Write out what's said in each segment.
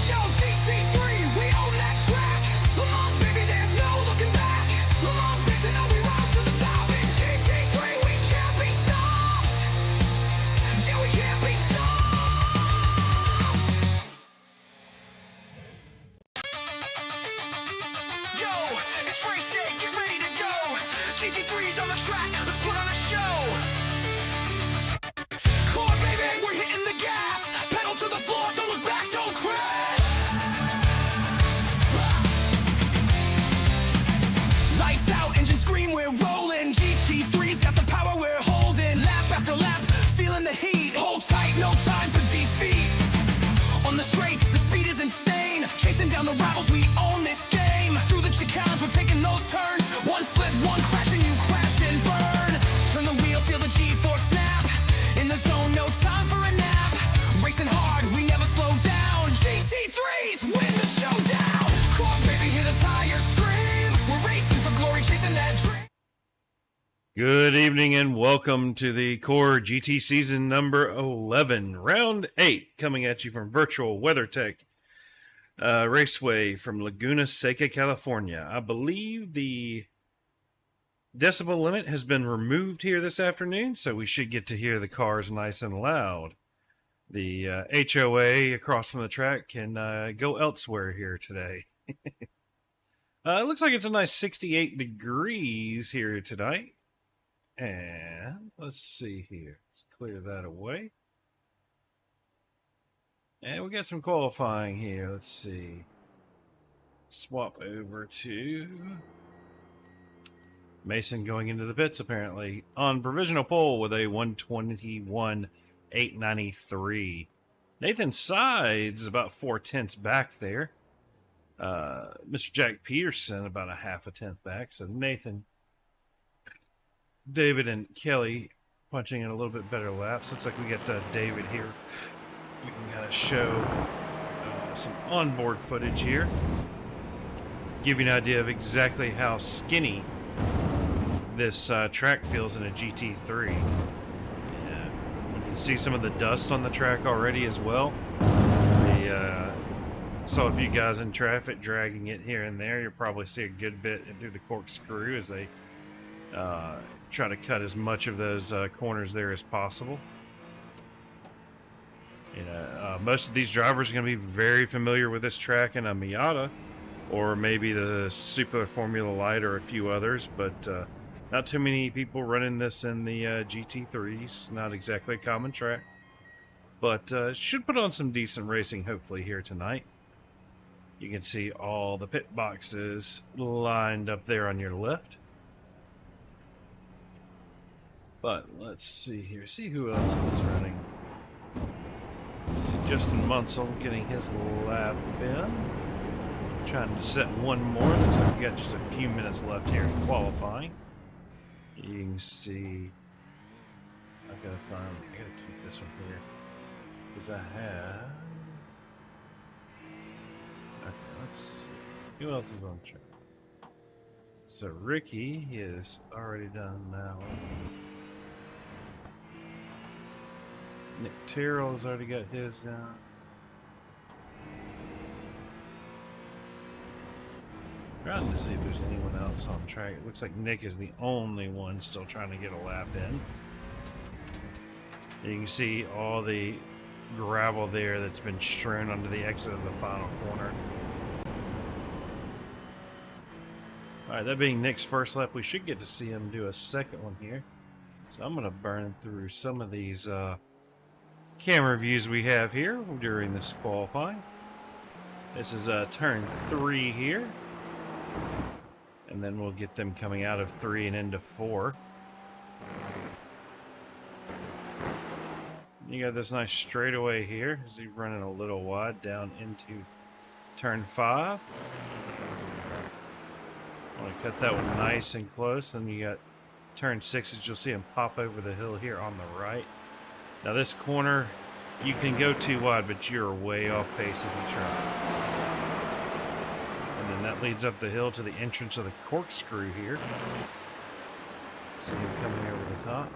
Yo, GT3, we own that track. Lamont's, baby, there's no looking back. Lamont's big to know we rise to the top. In GT3, we can't be stopped. Yeah, we can't be stopped. Yo, it's race day, get ready to go. GT3's on the track, let's put on a show. Core, baby, we're hitting the gas. Pedal to the floor, don't look back, don't crash. Lights out, engine scream, we're rolling. GT3's got the power, we're holding. Lap after lap, feeling the heat. Hold tight, no time for defeat. On the straights, the speed is insane. Chasing down the rivals, we own this game. Through the chicanes, we're taking those turns. One slip, one crash, and you crash and burn. Turn the wheel, feel the G-force snap. In the zone, no time for a nap. Racing hard, we never slow down. GT3s win the showdown. Come on, baby, hear the tires scream. We're racing for glory, chasing that dream. Good evening and welcome to the Core GT season number 11, round 8, coming at you from Virtual WeatherTech Raceway from Laguna, Seca, California. I believe the decibel limit has been removed here this afternoon, so we should get to hear the cars nice and loud. The HOA across from the track can go elsewhere here today. It looks like it's a nice 68 degrees here tonight. And let's see here. Let's clear that away. And we got some qualifying here. Let's see. Swap over to Mason going into the pits apparently on provisional pole with a 121.893. Nathan Sides about 4/10 back there. Mr. Jack Peterson about a half a tenth back. So Nathan, David, and Kelly punching in a little bit better laps. Looks like we got David here. We can kind of show some onboard footage here. Give you an idea of exactly how skinny this track feels in a GT3. Yeah. You can see some of the dust on the track already as well. Saw a few guys in traffic dragging it here and there. You'll probably see a good bit through the corkscrew as they try to cut as much of those corners there as possible. Most of these drivers are going to be very familiar with this track in a Miata, or maybe the Super Formula Light or a few others, but not too many people running this in the GT3s. Not exactly a common track, but should put on some decent racing hopefully here tonight. You can see all the pit boxes lined up there on your left. But let's see here. See who else is running. See Justin Munsell getting his lap in. Trying to set one more. Looks like we got just a few minutes left here in qualifying. You can see. I gotta keep this one here because I have. Okay, let's see. Who else is on track? So Ricky is already done now. Nick Terrell's already got his down. Trying to see if there's anyone else on track. It looks like Nick is the only one still trying to get a lap in. You can see all the gravel there that's been strewn onto the exit of the final corner. Alright, that being Nick's first lap, we should get to see him do a second one here. So I'm going to burn through some of these camera views we have here during this qualifying. This is turn 3 here. And then we'll get them coming out of 3 and into 4. You got this nice straightaway here. Is he running a little wide down into turn 5? I want to cut that one nice and close. Then you got turn 6 as you'll see him pop over the hill here on the right. Now this corner, you can go too wide, but you're way off pace if you try. And then that leads up the hill to the entrance of the corkscrew here. See him coming over the top.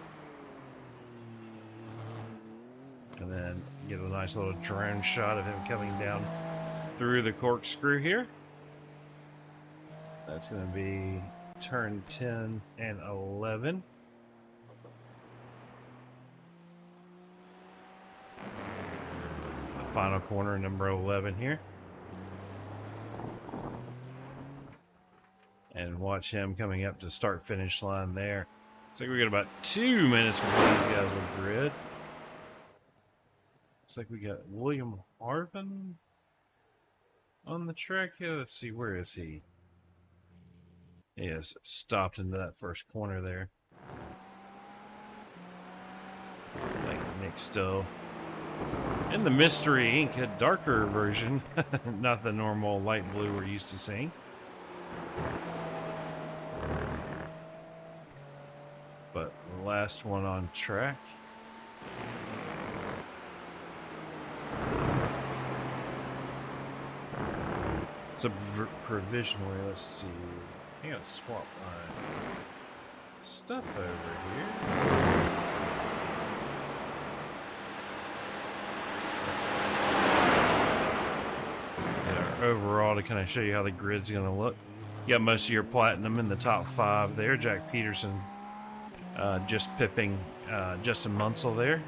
And then get a nice little drone shot of him coming down through the corkscrew here. That's going to be turn 10 and 11. The final corner, number 11 here. And watch him coming up to start finish line there. Looks like we got about 2 minutes before these guys will grid. Looks like we got William Harvin on the track here. Let's see, where is he? He has stopped into that first corner there. Like Nick Stowe. In the Mystery Ink, a darker version, not the normal light blue we're used to seeing. But the last one on track. It's a provisionally, let's see. I gotta swap my stuff over here. Overall, to kind of show you how the grid's going to look. You got most of your platinum in the top 5 there. Jack Peterson just pipping Justin Munsell there.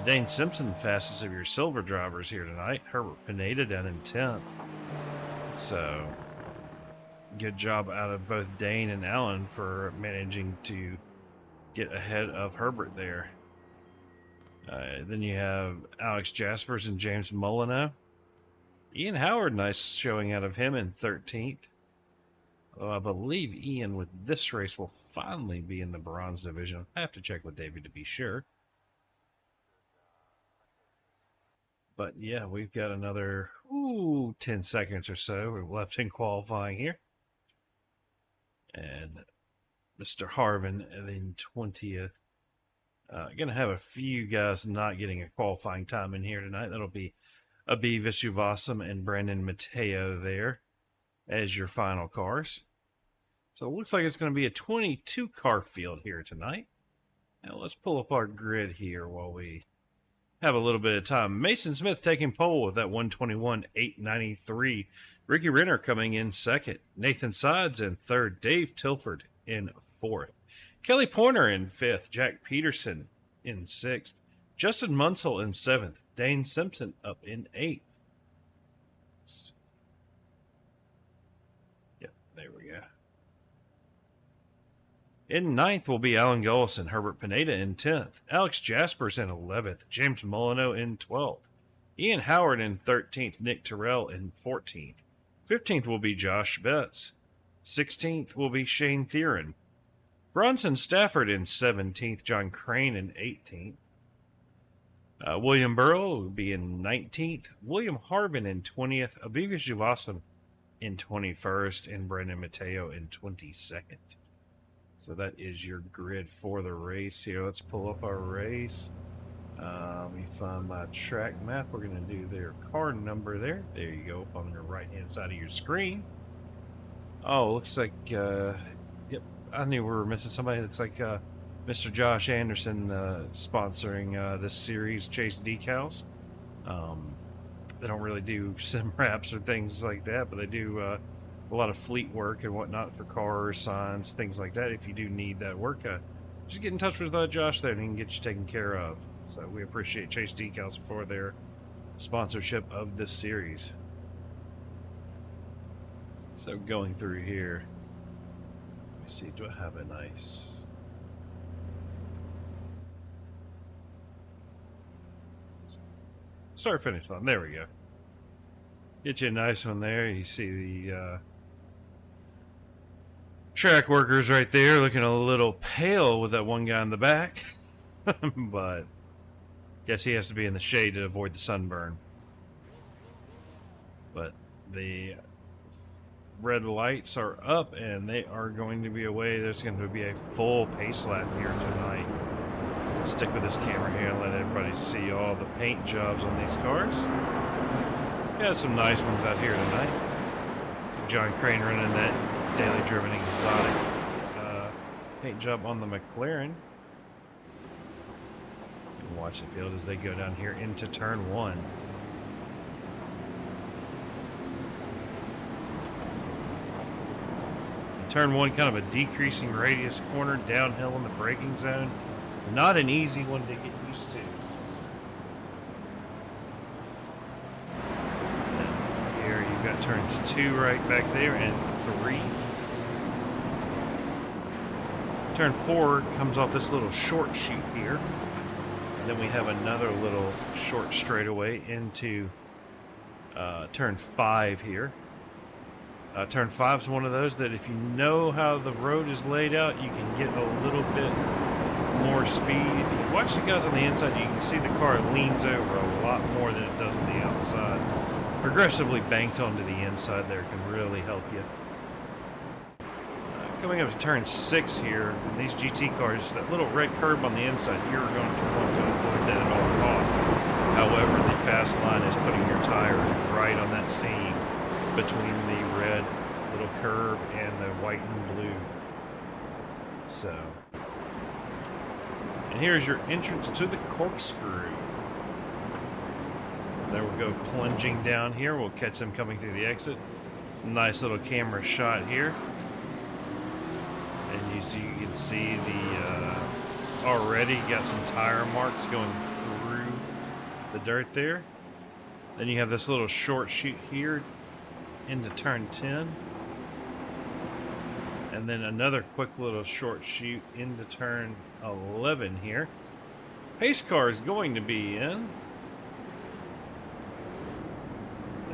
Dane Simpson, fastest of your silver drivers here tonight. Herbert Pineda down in 10th. So, good job out of both Dane and Allen for managing to get ahead of Herbert there. Then you have Alex Jaspers and James Molyneux. Ian Howard, nice showing out of him in 13th. I believe Ian with this race will finally be in the bronze division. I have to check with David to be sure. But yeah, we've got another 10 seconds or so left in qualifying here. And Mr. Harvin in 20th. Going to have a few guys not getting a qualifying time in here tonight. That'll be Abi Vishuvasam and Brandon Mateo there as your final cars. So it looks like it's going to be a 22 car field here tonight. Now let's pull up our grid here while we have a little bit of time. Mason Smith taking pole with that 121.893. Ricky Renner coming in second. Nathan Sides in third. Dave Tilford in fourth. Kelly Pointer in fifth. Jack Peterson in sixth. Justin Munsell in seventh. Dane Simpson up in eighth. Yep, there we go. In ninth will be Alan Gullison. Herbert Pineda in 10th. Alex Jaspers in 11th. James Molyneux in 12th. Ian Howard in 13th. Nick Terrell in 14th. 15th will be Josh Betts. 16th will be Shane Theron. Bronson Stafford in 17th. John Crane in 18th. William Burrow will be in 19th. William Harvin in 20th. Aviva Juvasam in 21st. And Brandon Mateo in 22nd. So that is your grid for the race here. Let's pull up our race. Let me find my track map. We're going to do their car number there. There you go, up on your right-hand side of your screen. Oh, looks like, yep, I knew we were missing somebody. Looks like Mr. Josh Anderson sponsoring this series, Chase Decals. They don't really do sim wraps or things like that, but they do a lot of fleet work and whatnot for cars, signs, things like that. If you do need that work, just get in touch with Josh there and he can get you taken care of. So we appreciate Chase Decals for their sponsorship of this series. So going through here, let me see, do I have a nice... Start finish line, there we go. Get you a nice one there. You see the track workers right there looking a little pale with that one guy in the back. But guess he has to be in the shade to avoid the sunburn. But the red lights are up and they are going to be away. There's going to be a full pace lap here tonight. Stick with this camera here and let everybody see all the paint jobs on these cars. Got some nice ones out here tonight. See John Crane running that daily driven exotic paint job on the McLaren. And watch the field as they go down here into turn one. Turn 1, kind of a decreasing radius corner, downhill in the braking zone. Not an easy one to get used to. And here you've got turns 2 right back there and 3. Turn 4 comes off this little short chute here. Then we have another little short straightaway into turn 5 here. Turn 5 is one of those that if you know how the road is laid out, you can get a little bit more speed. If you watch the guys on the inside, you can see the car leans over a lot more than it does on the outside. Progressively banked onto the inside there can really help you. Coming up to turn 6 here, these GT cars, that little red curb on the inside, you're going to want to avoid that at all costs. However, the fast line is putting your tires right on that seam between the red little curb and the white and blue. So, and here's your entrance to the corkscrew. There we go, plunging down here. We'll catch them coming through the exit. Nice little camera shot here. And you can see the already got some tire marks going through the dirt there. Then you have this little short chute here into turn 10. And then another quick little short chute into turn 11 here. Pace car is going to be in.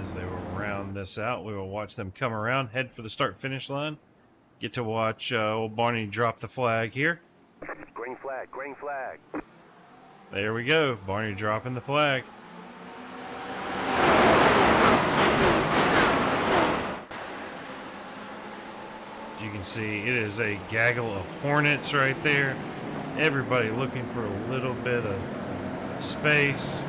As they will round this out, we will watch them come around, head for the start-finish line. Get to watch old Barney drop the flag here. Green flag, green flag. There we go, Barney dropping the flag. You can see it is a gaggle of hornets right there. Everybody looking for a little bit of space.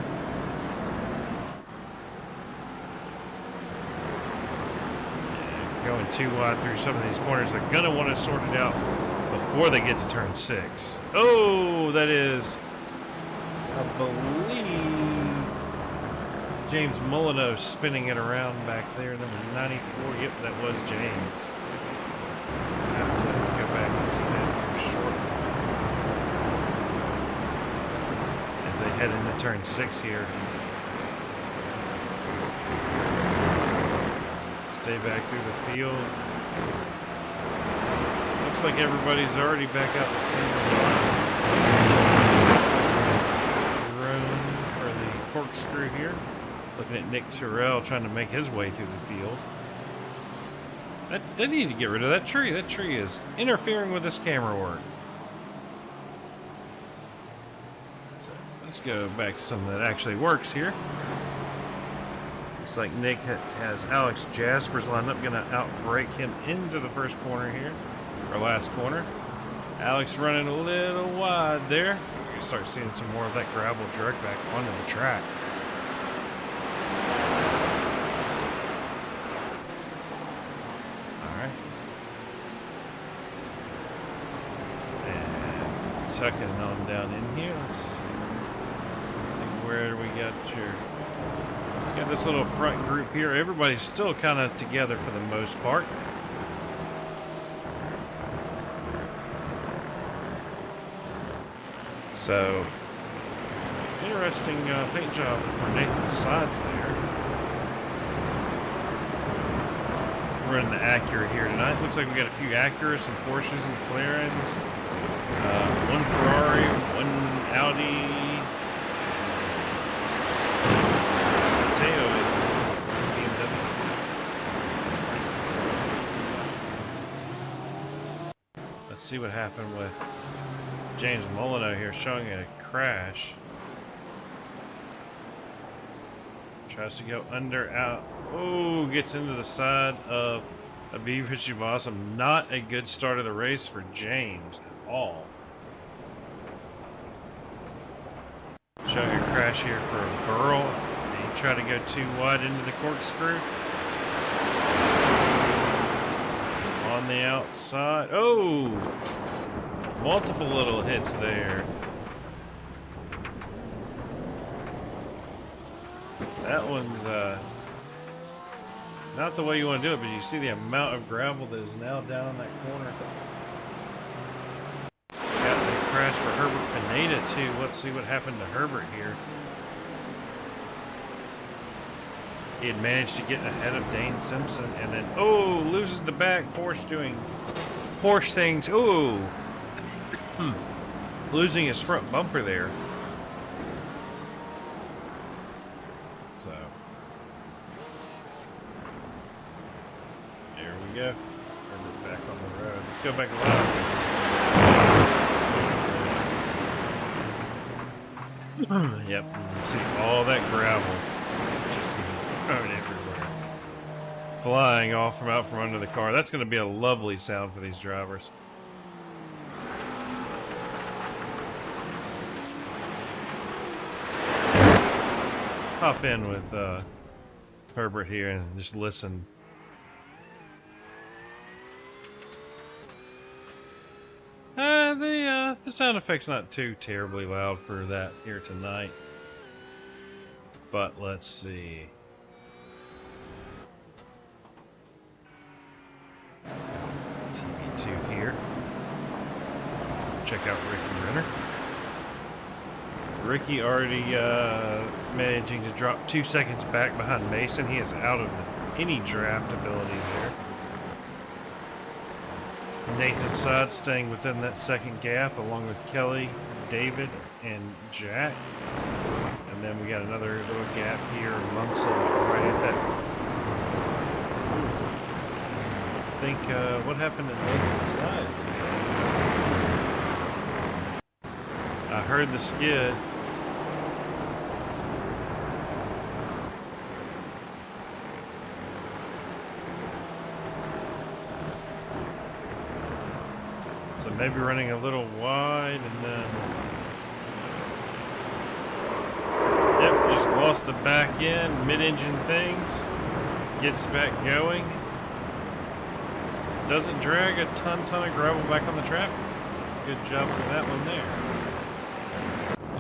Going too wide through some of these corners. They're going to want to sort it out before they get to turn 6. Oh, that is, I believe, James Molyneux spinning it around back there. Number 94. Yep, that was James. I have to go back and see that shortly. As they head into turn 6 here. Stay back through the field. Looks like everybody's already back out the single drone for the corkscrew here. Looking at Nick Terrell trying to make his way through the field. They need to get rid of that tree. That tree is interfering with this camera work. So let's go back to something that actually works here. Looks like Nick has Alex Jaspers lined up, going to outbrake him into the first corner here, or last corner. Alex running a little wide there. We're going to start seeing some more of that gravel jerk back onto the track. All right. And tucking on down in here. Let's see where we got your... Got this little front group here. Everybody's still kind of together for the most part. So, interesting paint job for Nathan's sides there. We're in the Acura here tonight. Looks like we got a few Acuras, some Porsches and McLarens. One Ferrari, one Audi. Let's see what happened with James Molyneux here, showing a crash. Tries to go under, out. Oh, gets into the side of Aviv Hishivasam. Not a good start of the race for James at all. Showing a crash here for Burrell. He tried to go too wide into the corkscrew. On the outside. Oh! Multiple little hits there. That Not the way you want to do it, but you see the amount of gravel that is now down in that corner. Got the crash for Herbert Pineda too. Let's see what happened to Herbert here. He had managed to get ahead of Dane Simpson, and then, oh, loses the back. Porsche doing Porsche things. Oh, losing his front bumper there. So, there we go. Herbert back on the road. Let's go back alive. Yep, you can see all that gravel just thrown everywhere, flying off from out from under the car. That's going to be a lovely sound for these drivers. Hop in with Herbert here and just listen. The sound effect's not too terribly loud for that here tonight. But let's see. TV2 here. Check out Ricky Renner. Ricky already managing to drop 2 seconds back behind Mason. He is out of any draft ability there. Nathan Sod staying within that second gap along with Kelly, David, and Jack. And then we got another little gap here. Munsell right at that. I think what happened to Nathan Sides here? I heard the skid. So maybe running a little wide and then... Yep, just lost the back end, mid-engine things. Gets back going. Doesn't drag a ton of gravel back on the track. Good job for that one there.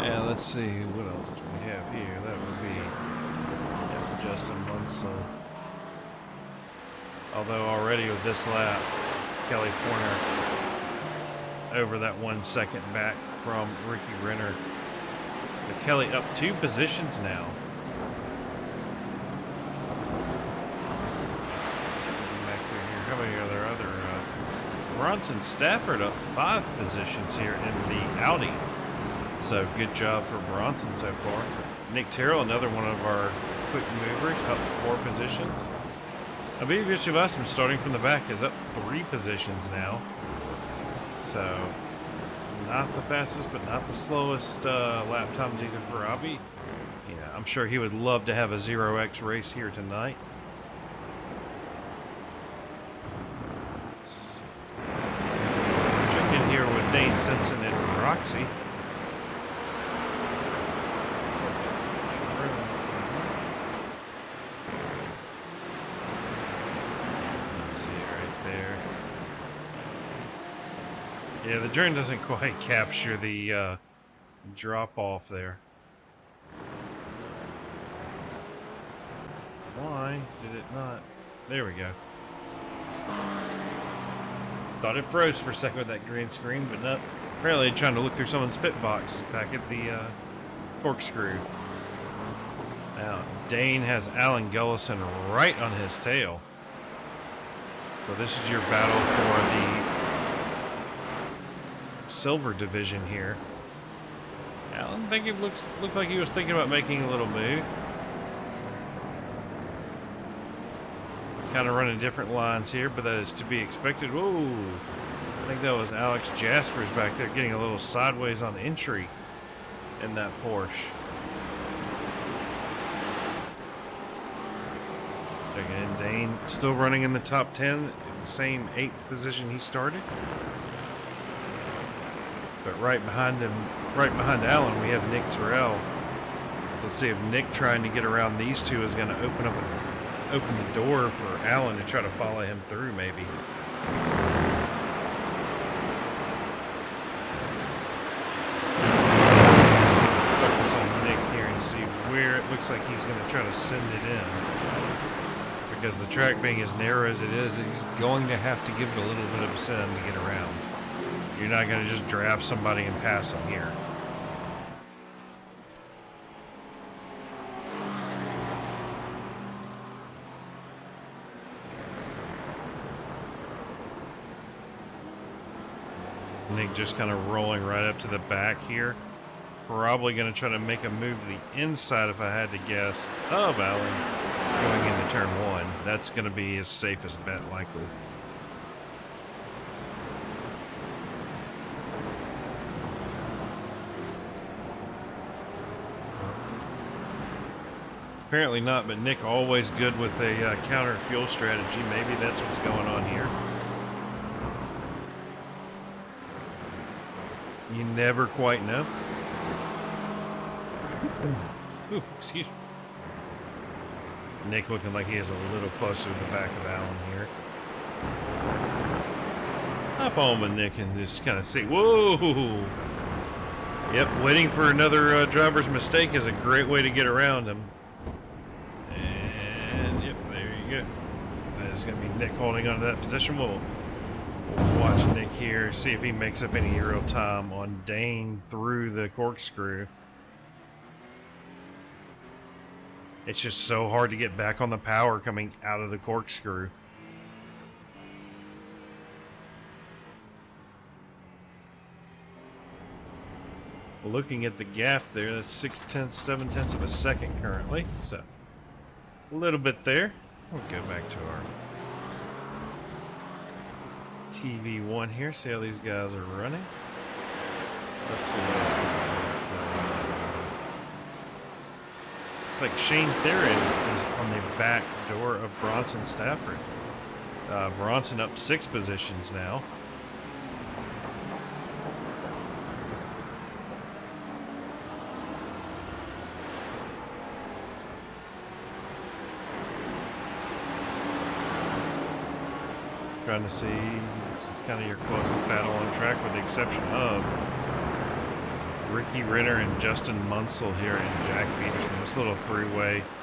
Yeah, let's see, what else do we have here? That would be Justin Munsell. Although already with this lap, Kelly Porter over that 1 second back from Ricky Renner. But Kelly up 2 positions now. Let's see, back through here. How many are there other? Bronson Stafford up 5 positions here in the Audi. So good job for Bronson so far. Nick Terrell, another one of our quick movers, up 4 positions. Abiy Vishwasam starting from the back is up 3 positions now. So, not the fastest, but not the slowest lap times either for Abiy. Yeah, I'm sure he would love to have a 0x race here tonight. Let's check in here with Dane Simpson and Roxy. Yeah, the drone doesn't quite capture the drop off there. Why did it not? There we go. Thought it froze for a second with that green screen, but no. Apparently trying to look through someone's pit box back at the corkscrew. Now, Dane has Alan Gullison right on his tail. So this is your battle for the silver division here. Alan, I think it looked like he was thinking about making a little move. Kind of running different lines here, but that is to be expected. Whoa! I think that was Alex Jaspers back there getting a little sideways on entry in that Porsche. Again, Dane still running in the top 10, in the same 8th position he started. But right behind him, right behind Alan, we have Nick Terrell. So let's see if Nick trying to get around these two is going to open the door for Alan to try to follow him through, maybe. Focus on Nick here and see where it looks like he's going to try to send it in. because the track being as narrow as it is, he's going to have to give it a little bit of a send to get around. You're not going to just draft somebody and pass them here. Nick just kind of rolling right up to the back here. Probably going to try to make a move to the inside, if I had to guess, of Allen going into turn 1. That's going to be his safest bet, likely. Apparently not, but Nick always good with a counter fuel strategy. Maybe that's what's going on here. You never quite know. Ooh, excuse me. Nick looking like he is a little closer to the back of Allen here. Hop on with Nick and just kind of see. Whoa! Yep, waiting for another driver's mistake is a great way to get around him. And yep, there you go. That is going to be Nick holding on to that position. We'll watch Nick here, see if he makes up any real time on Dane through the corkscrew. It's just so hard to get back on the power coming out of the corkscrew. Looking at the gap there, that's 6/10, 7/10 of a second currently. So a little bit there. We'll go back to our TV1 here, see how these guys are running. Let's see what else we got. Looks like Shane Theron is on the back door of Bronson Stafford. Bronson up 6 positions now. Trying to see, this is kind of your closest battle on track with the exception of Ricky Ritter and Justin Munsell here and Jack Peterson. This little three-way. Ricky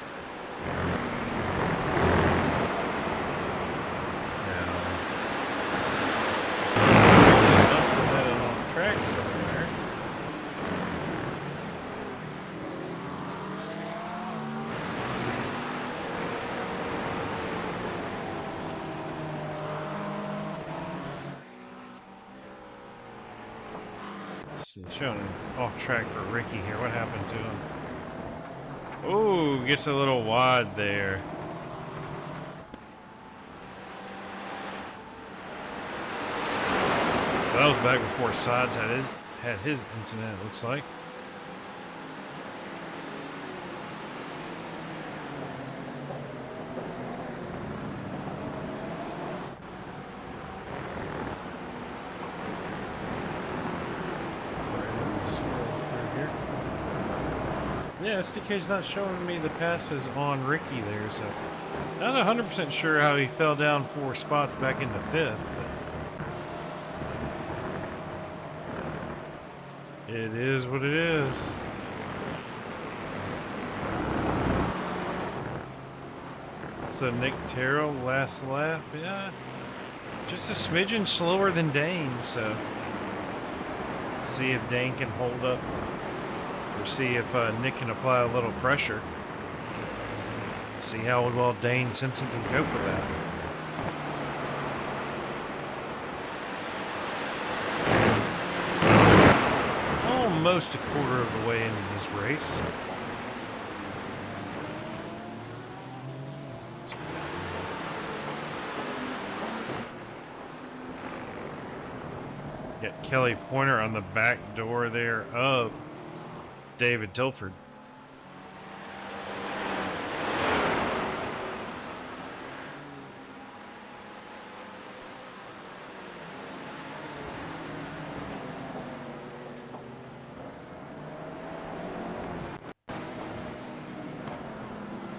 must have had it off track somewhere. Showing an off track for Ricky here. What happened to him? Oh, gets a little wide there. So that was back before Sides had his incident, it looks like. Yeah, SDK's not showing me the passes on Ricky there, so not 100% sure how he fell down 4 spots back into 5th, but it is what it is. So Nick Terrell, last lap, yeah, just a smidgen slower than Dane, so see if Dane can hold up. Or see if Nick can apply a little pressure. See how well Dane Simpson can cope with that. Almost a quarter of the way into this race. Got Kelly Pointer on the back door there of David Tilford.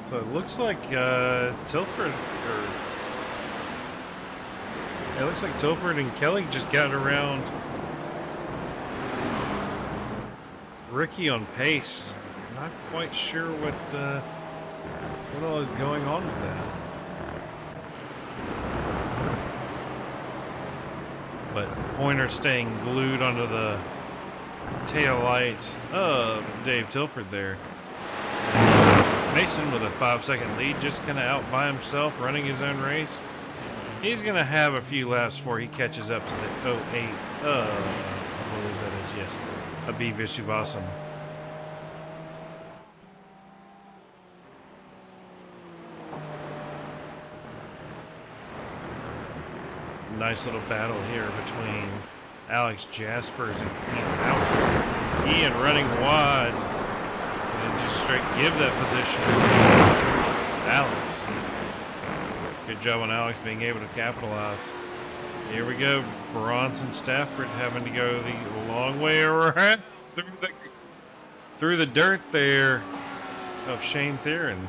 So it looks like Tilford, it looks like Tilford and Kelly just got around Ricky on pace. Not quite sure what all is going on with that. but Pointer staying glued onto the tail lights of Dave Tilford there. Mason with a 5-second lead, just kind of out by himself, running his own race. He's going to have a few laps before he catches up to the 08. I believe that is, yes, Abhi Vishwasam. Nice little battle here between Alex Jaspers and Ian Howard. Ian running wide and just straight give that position to Alex. Good job on Alex being able to capitalize. Here we go. Bronson Stafford having to go the long way around through the dirt there of Shane Theron.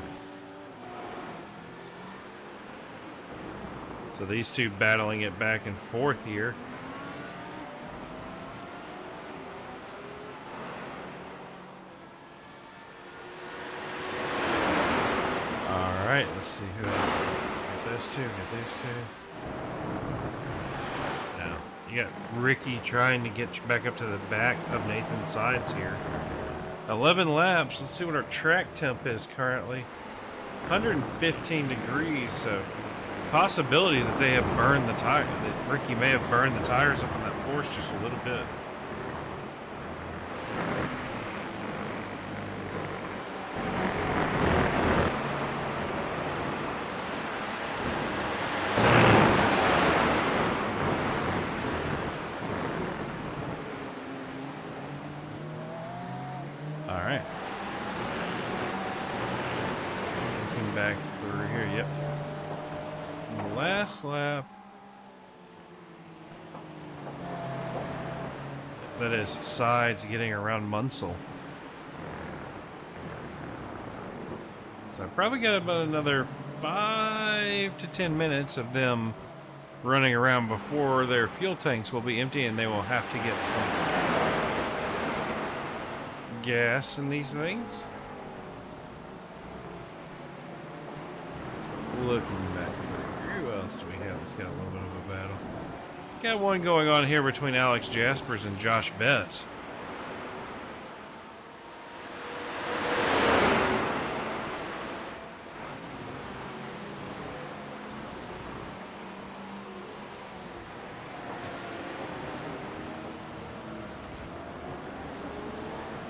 So these two battling it back and forth here. All right, let's see who else. Get those two, get these two. Now, you got Ricky trying to get back up to the back of Nathan's sides here. 11 laps. Let's see what our track temp is currently. 115 degrees, so possibility that they have burned the tire, that Ricky may have burned the tires up on that Porsche just a little bit. All right. Looking back through here, yep. Last lap. That is sides getting around Munsell. So I probably got about another 5 to 10 minutes of them running around before their fuel tanks will be empty and they will have to get some gas in these things. So looking back through, who else do we have that's got a little bit of a battle? Got one going on here between Alex Jaspers and Josh Betts.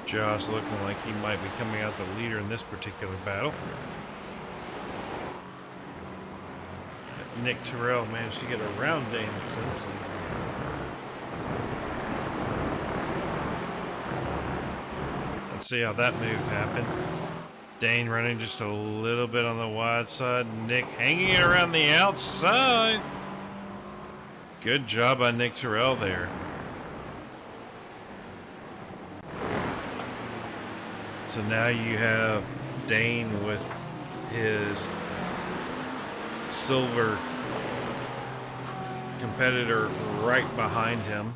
Josh looking like he might be coming out the leader in this particular battle. Nick Terrell managed to get around Dane Simpson. Let's see how that move happened. Dane running just a little bit on the wide side. Nick hanging it around the outside. Good job by Nick Terrell there. So now you have Dane with his silver competitor right behind him.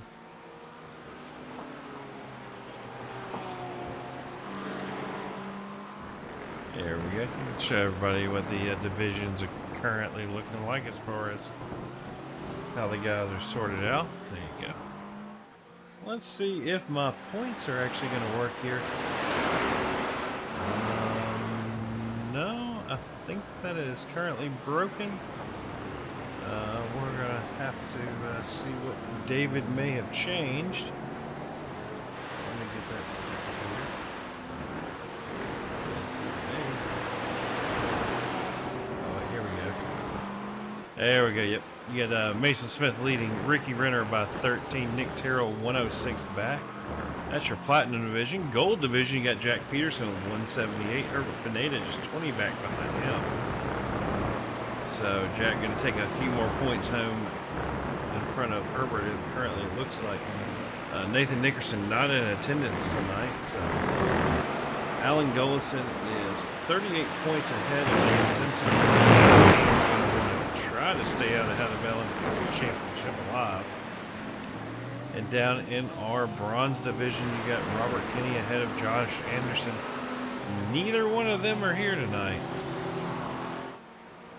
There we go. Show everybody what the divisions are currently looking like as far as how the guys are sorted out. There you go. Let's see if my points are actually going to work here. No, I think that is currently broken. We're going to have to see what David may have changed. Let me get that disappeared. Oh, here we go. There we go, yep. You got Mason Smith leading Ricky Renner by 13, Nick Terrell 106 back. That's your Platinum division. Gold division, you got Jack Peterson with 178. Herbert Pineda just 20 back behind him. So Jack going to take a few more points home in front of Herbert, it currently looks like. Nathan Nickerson not in attendance tonight. So Alan Gullison is 38 points ahead of David Simpson. He's going to try to stay out ahead of Ellen to keep the championship alive. And down in our bronze division, you got Robert Kinney ahead of Josh Anderson. Neither one of them are here tonight.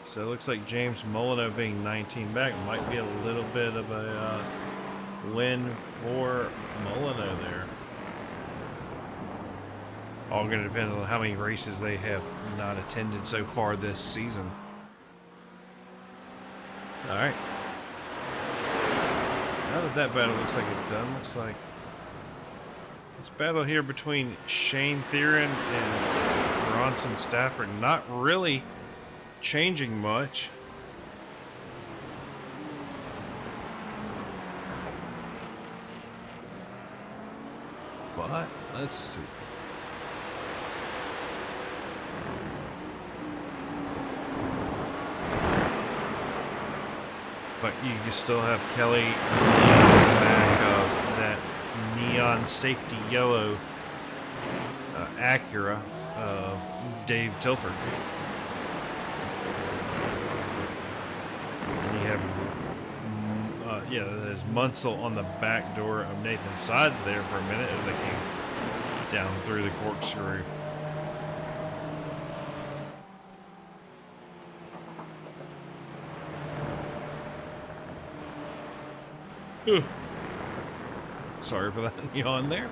So it looks like James Molyneux being 19 back might be a little bit of a win for Molyneux there. All going to depend on how many races they have not attended so far this season. All right. Now that that battle looks like it's done, looks like this battle here between Shane Theron and Bronson Stafford not really changing much. But let's see. But you still have Kelly in the back of that neon safety yellow Acura of Dave Tilford. And you have, yeah, there's Munsell on the back door of Nathan Sides there for a minute as they came down through the corkscrew. Sorry for that yawn there.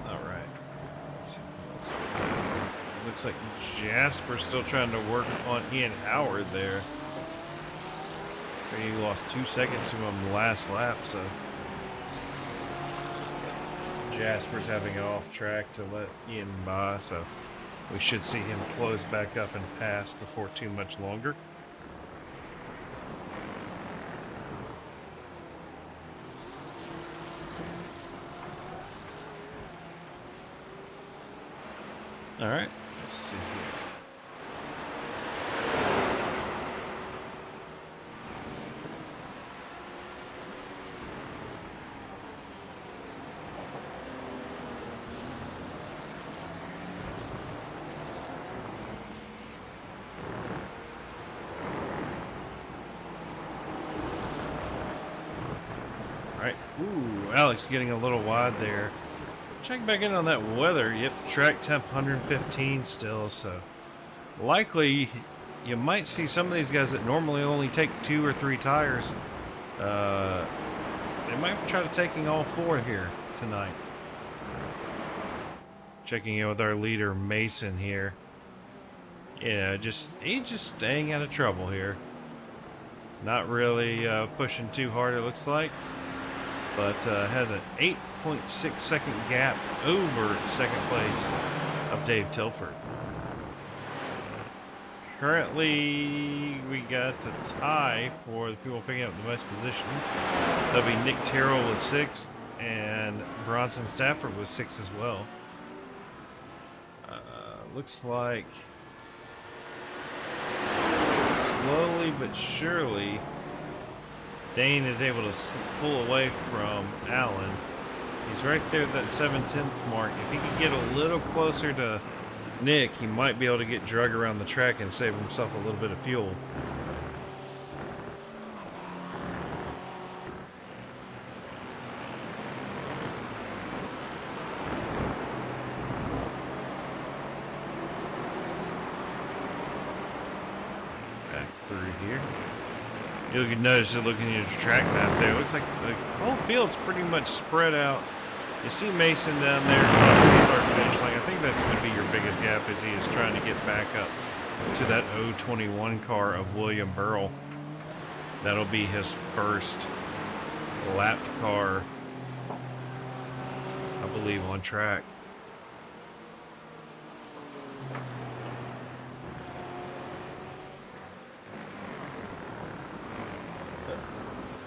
All right. Let's see what else. Looks like Jasper's still trying to work on Ian Howard there. He lost 2 seconds to him last lap, so Jasper's having it off track to let Ian by, so we should see him close back up and pass before too much longer. All right, let's see here. All right, ooh, Alex getting a little wide there. Check back in on that weather. Yep, track temp 115 still, so likely you might see some of these guys that normally only take 2 or 3 tires. They might try to taking all 4 here tonight. Checking in with our leader Mason here. Yeah, he's just staying out of trouble here. Not really pushing too hard, it looks like, but has an 8.6 second gap over second place of Dave Tilford. Currently, we got a tie for the people picking up the most positions. That'll be Nick Terrell with 6th and Bronson Stafford with 6 as well. Looks like slowly but surely Dane is able to pull away from Allen. He's right there at that 7/10 mark. If he could get a little closer to Nick, he might be able to get drug around the track and save himself a little bit of fuel. Back through here. You can notice, looking at your track map there, it looks like the whole field's pretty much spread out. You see Mason down there crossing the start finish line. I think that's going to be your biggest gap as he is trying to get back up to that 021 car of William Burrell. That'll be his first lapped car, I believe, on track.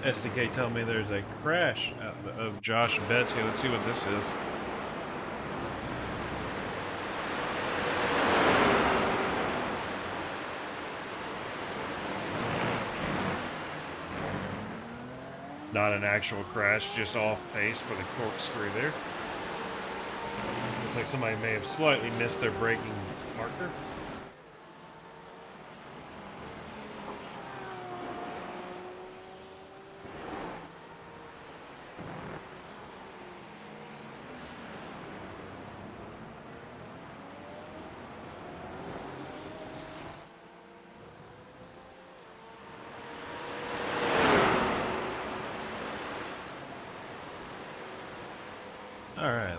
SDK telling me there's a crash of Josh Betsky. Let's see what this is. Not an actual crash, just off pace for the corkscrew there. Looks like somebody may have slightly missed their braking marker.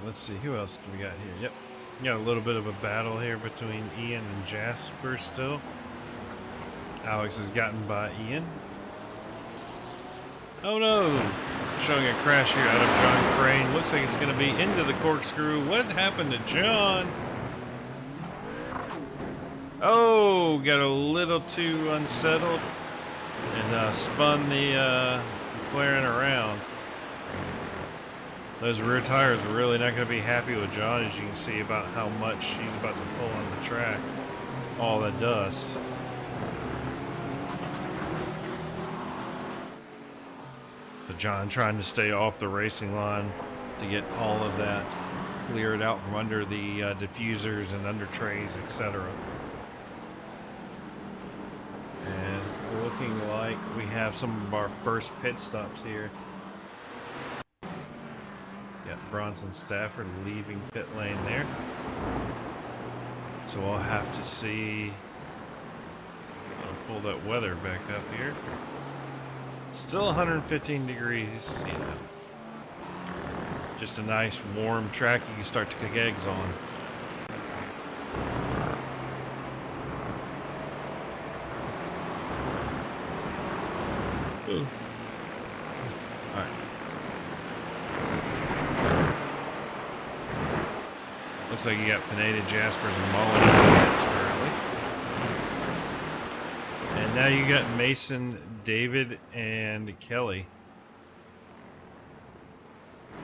let's see. Who else do we got here? Yep. Got a little bit of a battle here between Ian and Jasper still. Alex is gotten by Ian. Oh no! Showing a crash here out of John Crane. Looks like it's going to be into the corkscrew. What happened to John? Oh, got a little too unsettled and spun the McLaren around. Those rear tires are really not going to be happy with John, as you can see about how much he's about to pull on the track. All the dust. But John trying to stay off the racing line to get all of that cleared out from under the diffusers and under trays, etc. And looking like we have some of our first pit stops here. Got Bronson Stafford leaving pit lane there. So we'll have to see. I'll pull that weather back up here. Still 115 degrees, you know. Just a nice warm track you can start to cook eggs on. Ooh. All right. Looks like you got Pineda, Jaspers, and Mullen in the pits currently. And now you got Mason, David, and Kelly.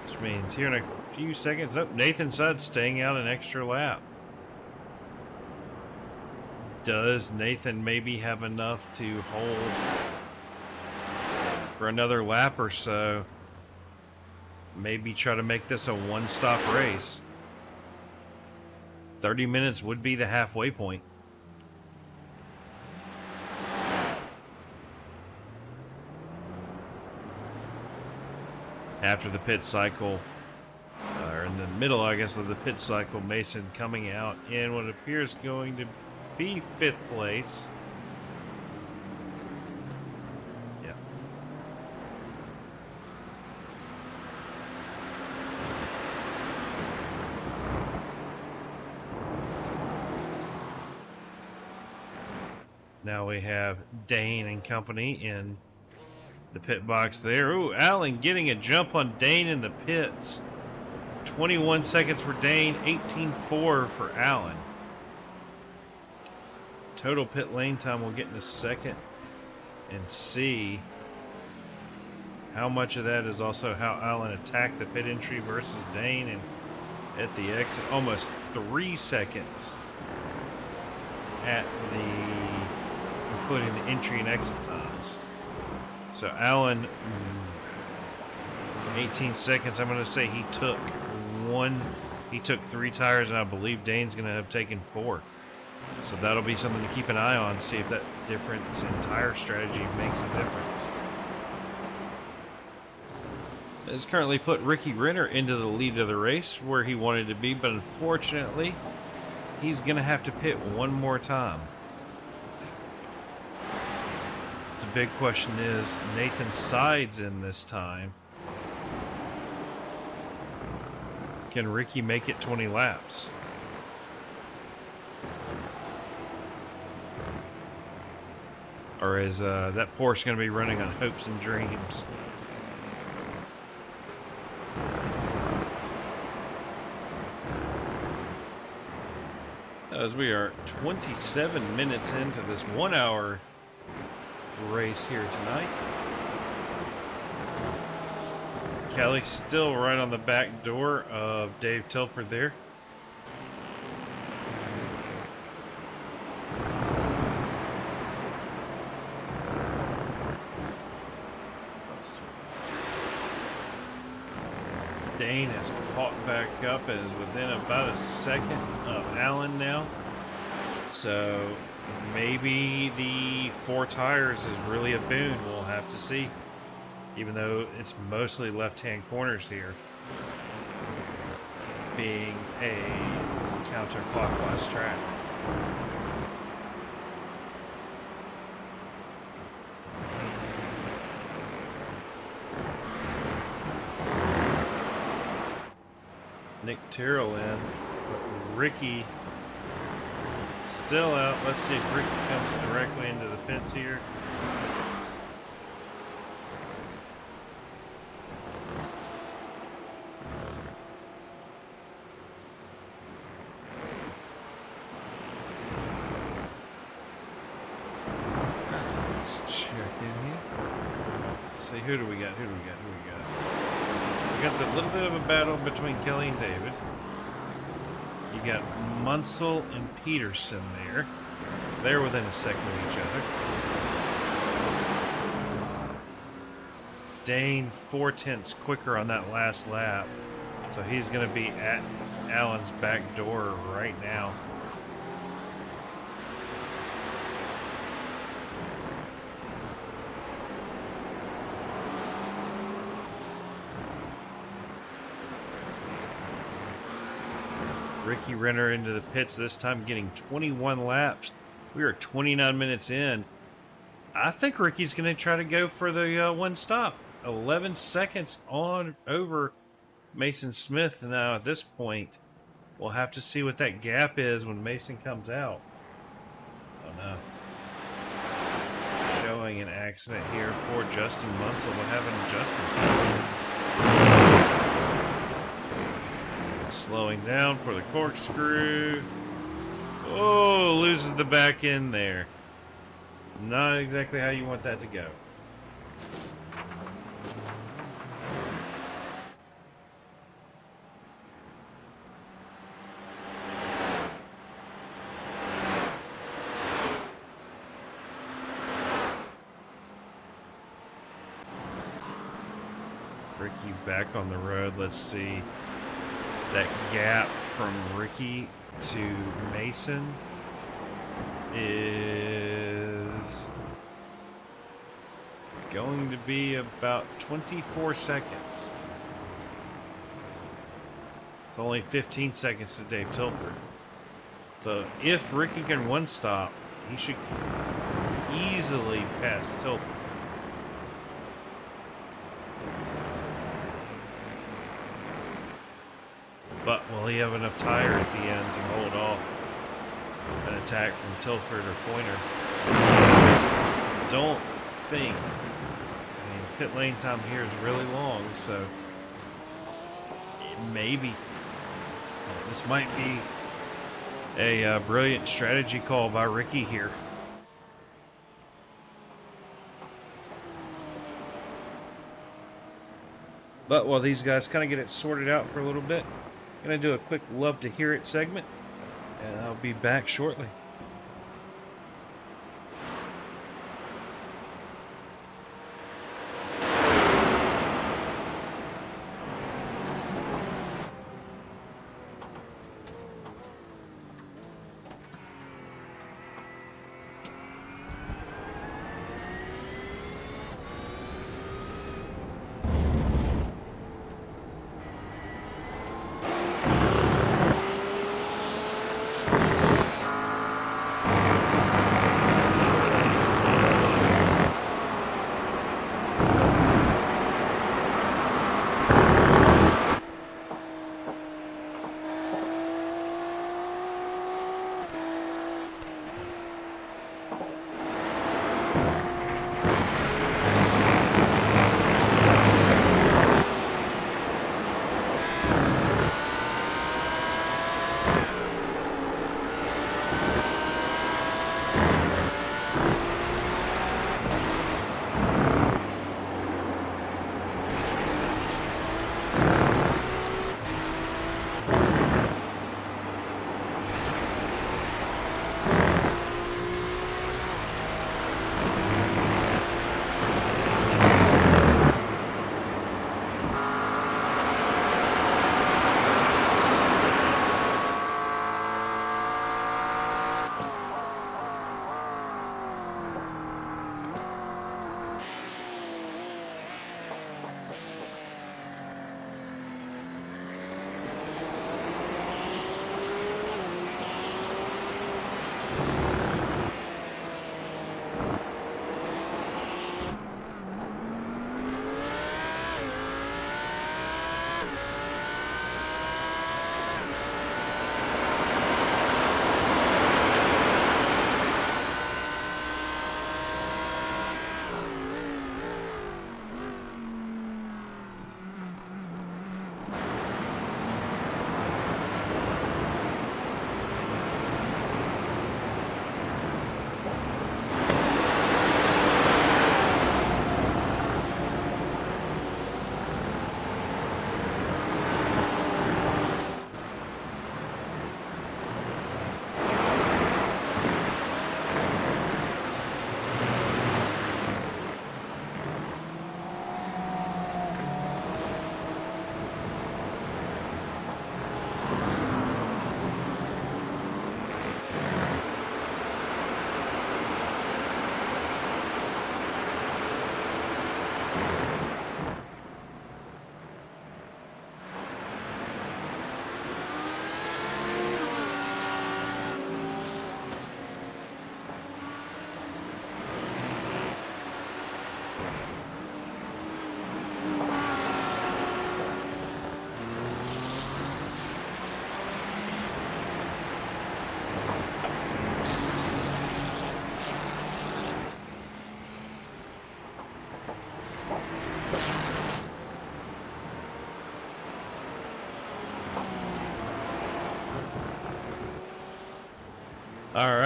Which means here in a few seconds, oh, Nathan Sudd staying out an extra lap. Does Nathan maybe have enough to hold for another lap or so? Maybe try to make this a one-stop race. 30 minutes would be the halfway point. After the pit cycle, or in the middle, I guess, of the pit cycle, Mason coming out in what appears going to be 5th place. Yeah. Now we have Dane and company in the pit box there. Ooh, Allen getting a jump on Dane in the pits. 21 seconds for Dane, 18.4 for Allen. Total pit lane time we'll get in a second and see how much of that is also how Allen attacked the pit entry versus Dane, and at the exit almost 3 seconds at the including the entry and exit times. So Allen 18 seconds. I'm going to say he took 3 tires, and I believe Dane's going to have taken 4. So that'll be something to keep an eye on, see if that difference in tire strategy makes a difference. It's currently put Ricky Renner into the lead of the race where he wanted to be, but unfortunately, he's going to have to pit one more time. The big question is, Nathan sides in this time. Can Ricky make it 20 laps? Or is that Porsche going to be running on hopes and dreams? As we are 27 minutes into this 1 hour race here tonight. Kelly still right on the back door of Dave Tilford there. Dane is caught back up and is within about a second of Allen now. So maybe the 4 tires is really a boon. We'll have to see. Even though it's mostly left-hand corners here, being a counterclockwise track. Nick Tyrrell in, but Ricky still out. Let's see if Ricky comes directly into the pits here. Let's check in here. Let's see, who do we got? We got the little bit of a battle between Kelly and David. You got Munsell and Peterson there. They're within a second of each other. Dane 4/10 quicker on that last lap. So he's going to be at Allen's back door right now. Ricky Renner into the pits this time, getting 21 laps. We are 29 minutes in. I think Ricky's going to try to go for the one stop. 11 seconds on over Mason Smith. Now at this point, we'll have to see what that gap is when Mason comes out. Oh no. Showing an accident here for Justin Munsell. What happened to Justin? Slowing down for the corkscrew. Oh, loses the back end there. Not exactly how you want that to go. Ricky back on the road. Let's see. That gap from Ricky to Mason is going to be about 24 seconds. It's only 15 seconds to Dave Tilford. So if Ricky can one stop, he should easily pass Tilford. But will he have enough tire at the end to hold off an attack from Tilford or Pointer? Don't think. I mean, pit lane time here is really long, so maybe this might be a brilliant strategy call by Ricky here. But while these guys kind of get it sorted out for a little bit, I'm going to do a quick love to hear it segment, and I'll be back shortly.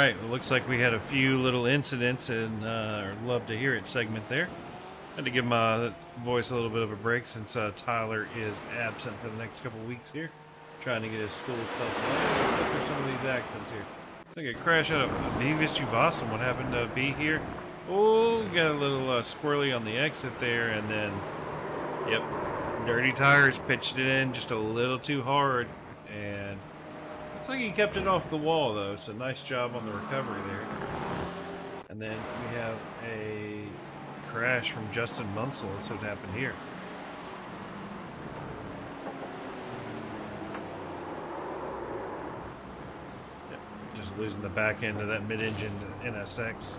right, well, looks like we had a few little incidents and love to hear it segment there. Had to give my voice a little bit of a break since Tyler is absent for the next couple weeks here, trying to get his school stuff done. Let's go through some of these accidents here. Looks like a crash out of Beavis Uvasum. What happened to be here? Oh, got a little squirrely on the exit there, and then, yep, dirty tires pitched it in just a little too hard, and looks like he kept it off the wall though, so nice job on the recovery there. And then we have a crash from Justin Munsell. That's what happened here. Yep, just losing the back end of that mid-engine NSX.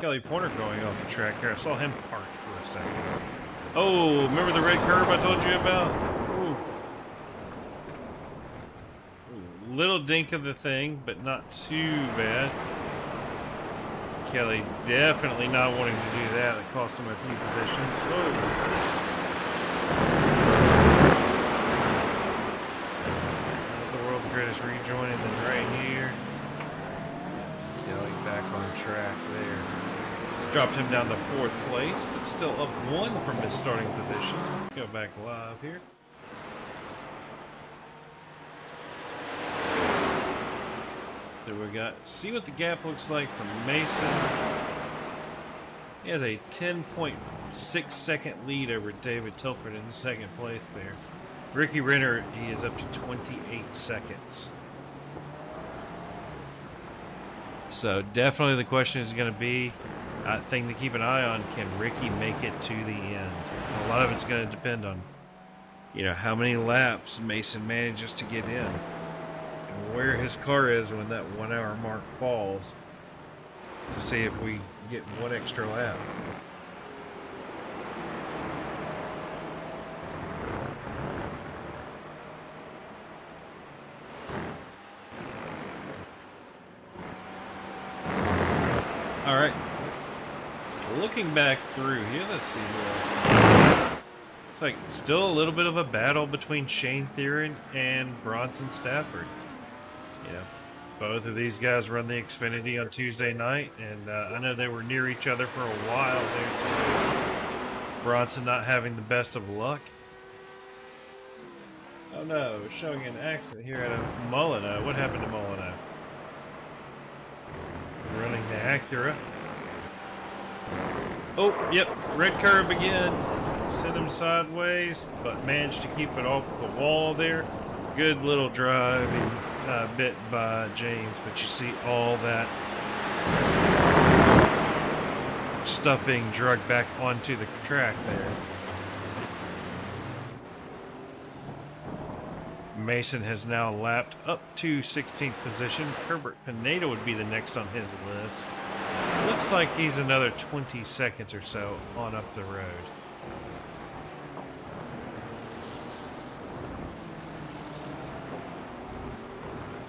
Kelly Porter going off the track here. I saw him parked for a second. Oh, remember the red curb I told you about? Ooh. Ooh, little dink of the thing, but not too bad. Kelly definitely not wanting to do that. It cost him a few positions. Oh. The world's greatest rejoin, and then right here, Kelly back on track there. It's dropped him down to 4th place, but still up 1 from his starting position. Let's go back live here. So we got, see what the gap looks like from Mason. He has a 10.6 second lead over David Tilford in 2nd place there. Ricky Renner, he is up to 28 seconds. So definitely the question is going to be, thing to keep an eye on, can Ricky make it to the end? A lot of it's going to depend on, you know, how many laps Mason manages to get in and where his car is when that 1 hour mark falls, to see if we get 1 extra lap. All right. Looking back through here, let's see who else. It's like still a little bit of a battle between Shane Theron and Bronson Stafford. You know, both of these guys run the Xfinity on Tuesday night, and I know they were near each other for a while there too. Bronson not having the best of luck. Oh no, showing an accident here at Molyneux. What happened to Molyneux? Running the Acura. Oh, yep, red curb again. Sent him sideways, but managed to keep it off the wall there. Good little driving bit by James, but you see all that stuff being dragged back onto the track there. Mason has now lapped up to 16th position. Herbert Pineda would be the next on his list. Looks like he's another 20 seconds or so on up the road.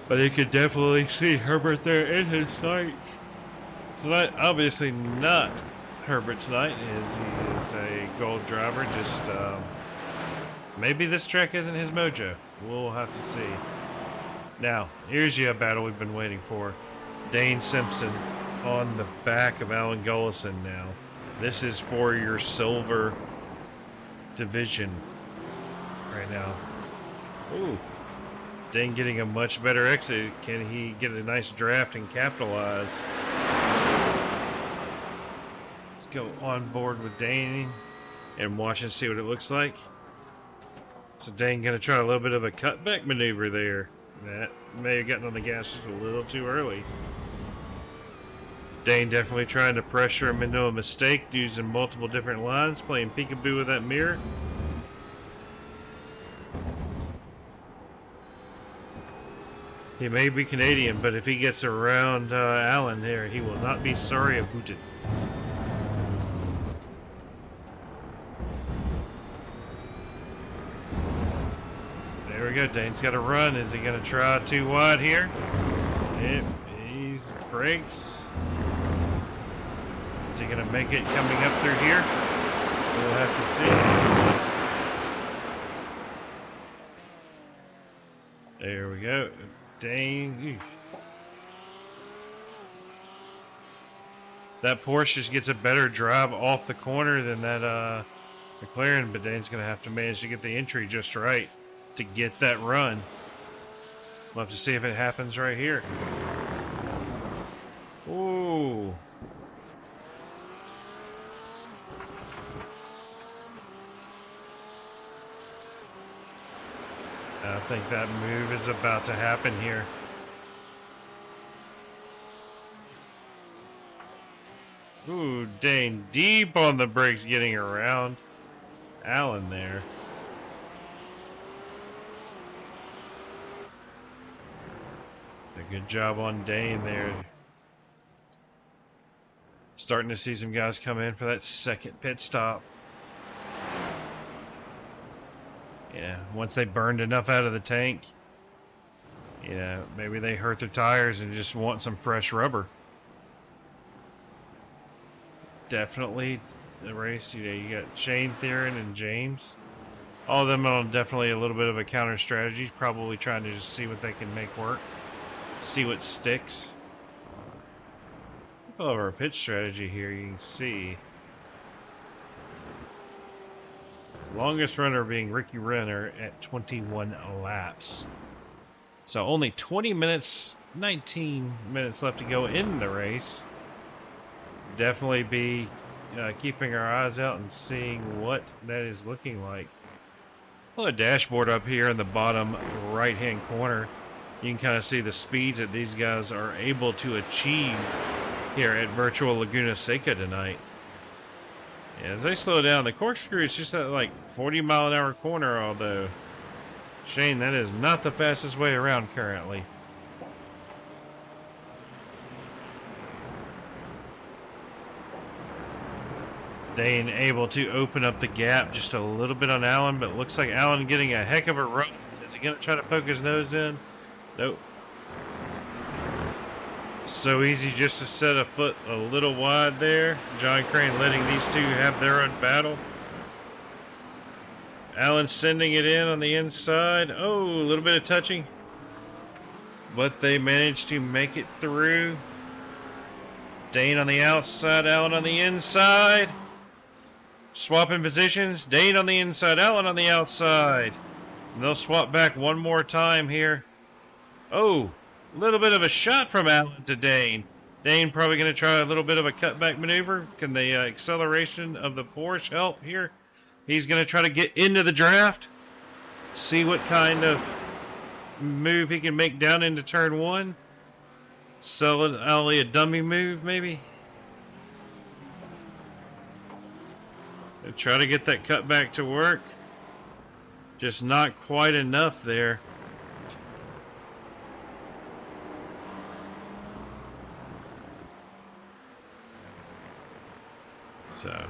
But you could definitely see Herbert there in his sights. Tonight, obviously not Herbert tonight, as he is a gold driver. Just maybe this track isn't his mojo. We'll have to see. Now, here's your battle we've been waiting for. Dane Simpson on the back of Alan Gullison now. This is for your silver division right now. Ooh. Dane getting a much better exit. Can he get a nice draft and capitalize? Let's go on board with Dane and watch and see what it looks like. So Dane going to try a little bit of a cutback maneuver there. That may have gotten on the gas just a little too early. Dane definitely trying to pressure him into a mistake, using multiple different lines, playing peekaboo with that mirror. He may be Canadian, but if he gets around Allen there, he will not be sorry about it. There we go. Dane's got to run. Is he going to try too wide here? Yep. He's brakes. Is he going to make it coming up through here? We'll have to see. There we go. Dang. That Porsche just gets a better drive off the corner than that McLaren, but Dane's going to have to manage to get the entry just right to get that run. We'll have to see if it happens right here. Ooh. I think that move is about to happen here. Ooh, Dane deep on the brakes getting around Alan there. A good job on Dane there. Starting to see some guys come in for that second pit stop. Yeah, once they burned enough out of the tank, maybe they hurt their tires and just want some fresh rubber. Definitely the race, you got Shane, Theron, and James. All of them on definitely a little bit of a counter strategy, probably trying to just see what they can make work, see what sticks. All of our pitch strategy here, you can see. Longest runner being Ricky Renner at 21 laps. So only 20 minutes, 19 minutes left to go in the race. Definitely be keeping our eyes out and seeing what that is looking like. Well, a dashboard up here in the bottom right-hand corner. You can kind of see the speeds that these guys are able to achieve here at Virtual Laguna Seca tonight. As they slow down, the corkscrew is just at like 40-mile-an-hour corner, although, Shane, that is not the fastest way around currently. Dane able to open up the gap just a little bit on Allen, but it looks like Allen getting a heck of a run. Is he going to try to poke his nose in? Nope. So easy just to set a foot a little wide there. John Crane letting these two have their own battle. Allen sending it in on the inside. Oh, a little bit of touching. But they managed to make it through. Dane on the outside, Allen on the inside. Swapping positions. Dane on the inside, Allen on the outside. And they'll swap back one more time here. Oh, a little bit of a shot from Allen to Dane. Dane probably going to try a little bit of a cutback maneuver. Can the acceleration of the Porsche help here? He's going to try to get into the draft. See what kind of move he can make down into turn one. Solidly a dummy move, maybe. Try to get that cutback to work. Just not quite enough there. So,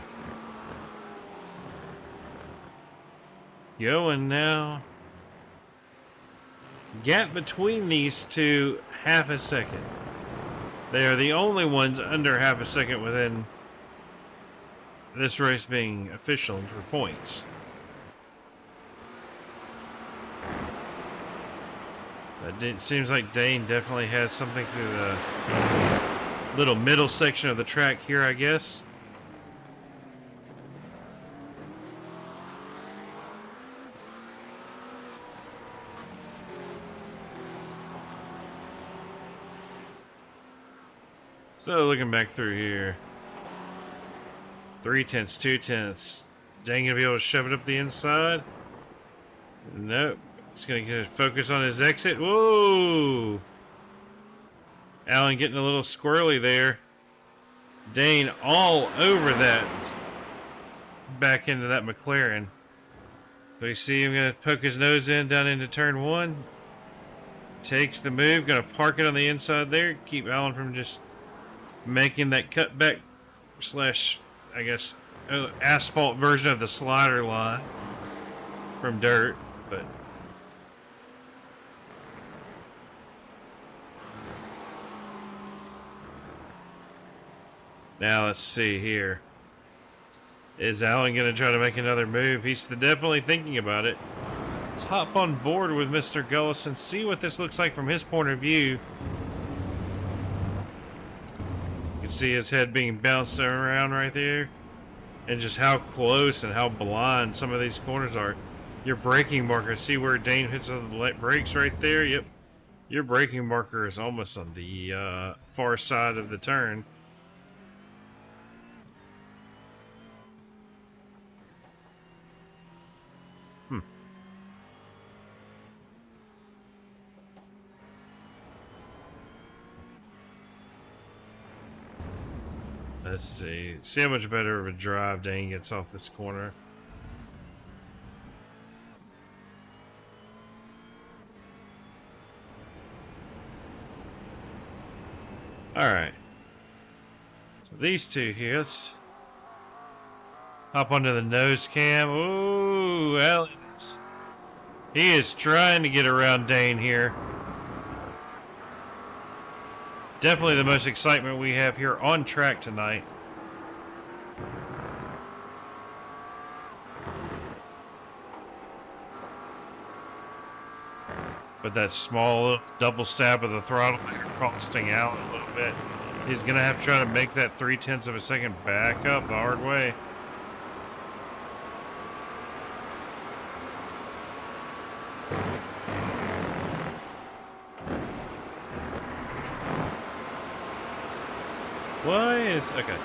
going now. Gap between these two, half a second. They are the only ones under half a second within this race being official for points. It seems like Dane definitely has something through the little middle section of the track here, I guess. So looking back through here, 3/10, 2/10. Dane gonna be able to shove it up the inside? Nope. It's gonna get a focus on his exit. Whoa! Allen getting a little squirrely there. Dane all over that, back into that McLaren. So you see him gonna poke his nose in down into turn one. Takes the move, gonna park it on the inside there. Keep Allen from just making that cutback slash, I guess, asphalt version of the slider line from dirt, but now let's see here. Is Alan going to try to make another move? He's definitely thinking about it. Let's hop on board with Mr. Gullis and see what this looks like from his point of view. You can see his head being bounced around right there. And just how close and how blind some of these corners are. Your braking marker, see where Dane hits the brakes right there? Yep. Your braking marker is almost on the far side of the turn. Let's see. See how much better of a drive Dane gets off this corner. Alright. So these two here, let's hop onto the nose cam. Ooh, Alex. He is trying to get around Dane here. Definitely the most excitement we have here on track tonight. But that small double stab of the throttle costing out a little bit. He's going to have to try to make that 0.3 of a second back up the hard way. Why is... Okay.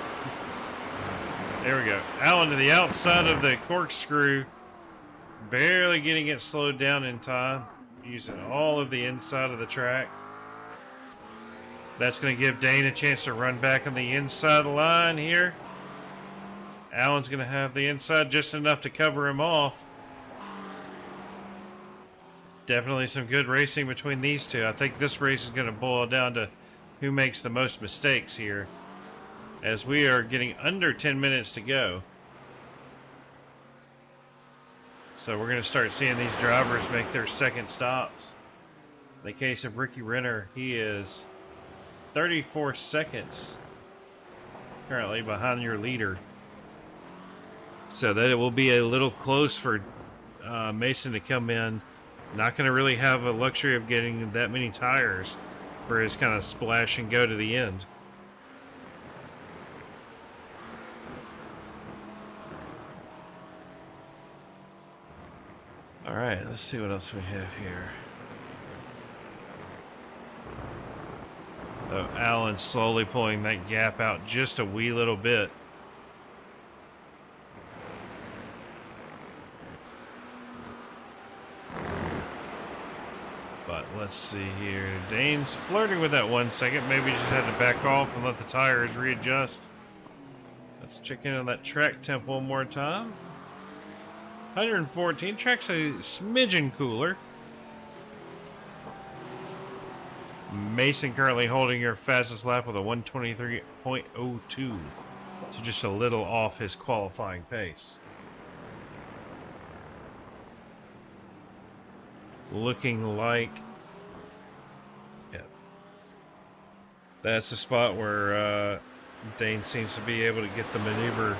There we go. Alan to the outside of the corkscrew. Barely getting it slowed down in time. Using all of the inside of the track. That's going to give Dane a chance to run back on the inside line here. Alan's going to have the inside just enough to cover him off. Definitely some good racing between these two. I think this race is going to boil down to who makes the most mistakes here, as we are getting under 10 minutes to go. So we're going to start seeing these drivers make their second stops. In the case of Ricky Renner, he is 34 seconds currently behind your leader. So that it will be a little close for Mason to come in. Not going to really have a luxury of getting that many tires for his kind of splash and go to the end. All right, let's see what else we have here. Oh, Alan's slowly pulling that gap out just a wee little bit. But let's see here. Dane's flirting with that 1 second. Maybe just had to back off and let the tires readjust. Let's check in on that track temp one more time. 114. Track's a smidgen cooler. Mason currently holding your fastest lap with a 123.02. So just a little off his qualifying pace. Looking like... Yeah. That's the spot where Dane seems to be able to get the maneuver,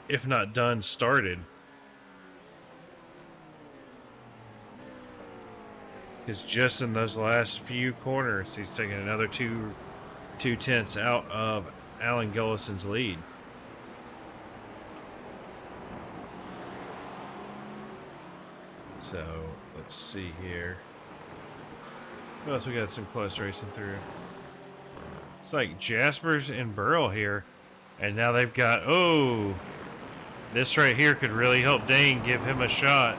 if not done, started. Because just in those last few corners, he's taking another two tenths out of Alan Gullison's lead. So let's see here. What else we got? Some close racing through. It's like Jaspers and Burrell here, and now they've got, oh, this right here could really help Dane, give him a shot.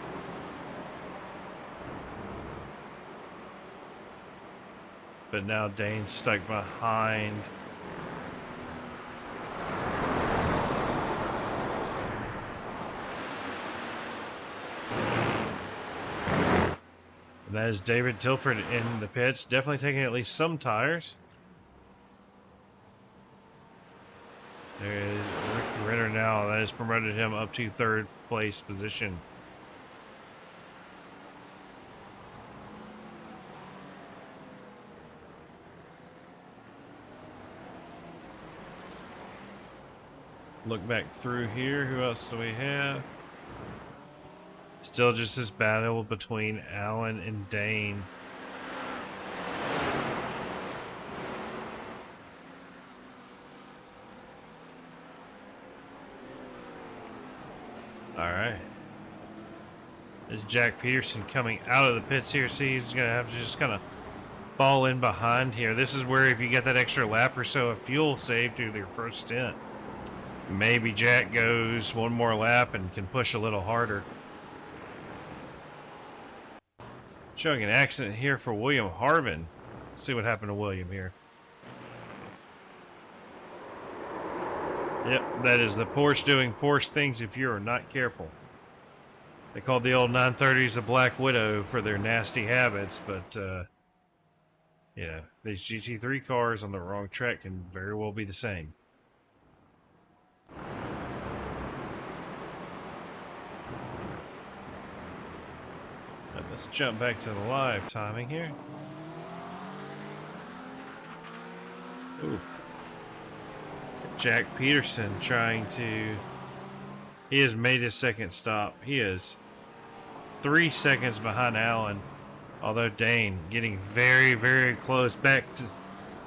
But now Dane's stuck behind. And that is David Tilford in the pits, definitely taking at least some tires. There is Ricky Renner now. That has promoted him up to third place position. Look back through here. Who else do we have? Still just this battle between Alan and Dane. Alright. There's Jack Peterson coming out of the pits here. See, he's going to have to just kind of fall in behind here. This is where if you get that extra lap or so of fuel saved to your first stint, maybe Jack goes one more lap and can push a little harder. Showing an accident here for William Harvin. Let's see what happened to William here. Yep, that is the Porsche doing Porsche things if you are not careful. They called the old 930s a Black Widow for their nasty habits, but yeah, these GT3 cars on the wrong track can very well be the same. Let's jump back to the live timing here. Ooh. Jack Peterson trying to... He has made his second stop. He is 3 seconds behind Allen. Although Dane getting very, very close. Back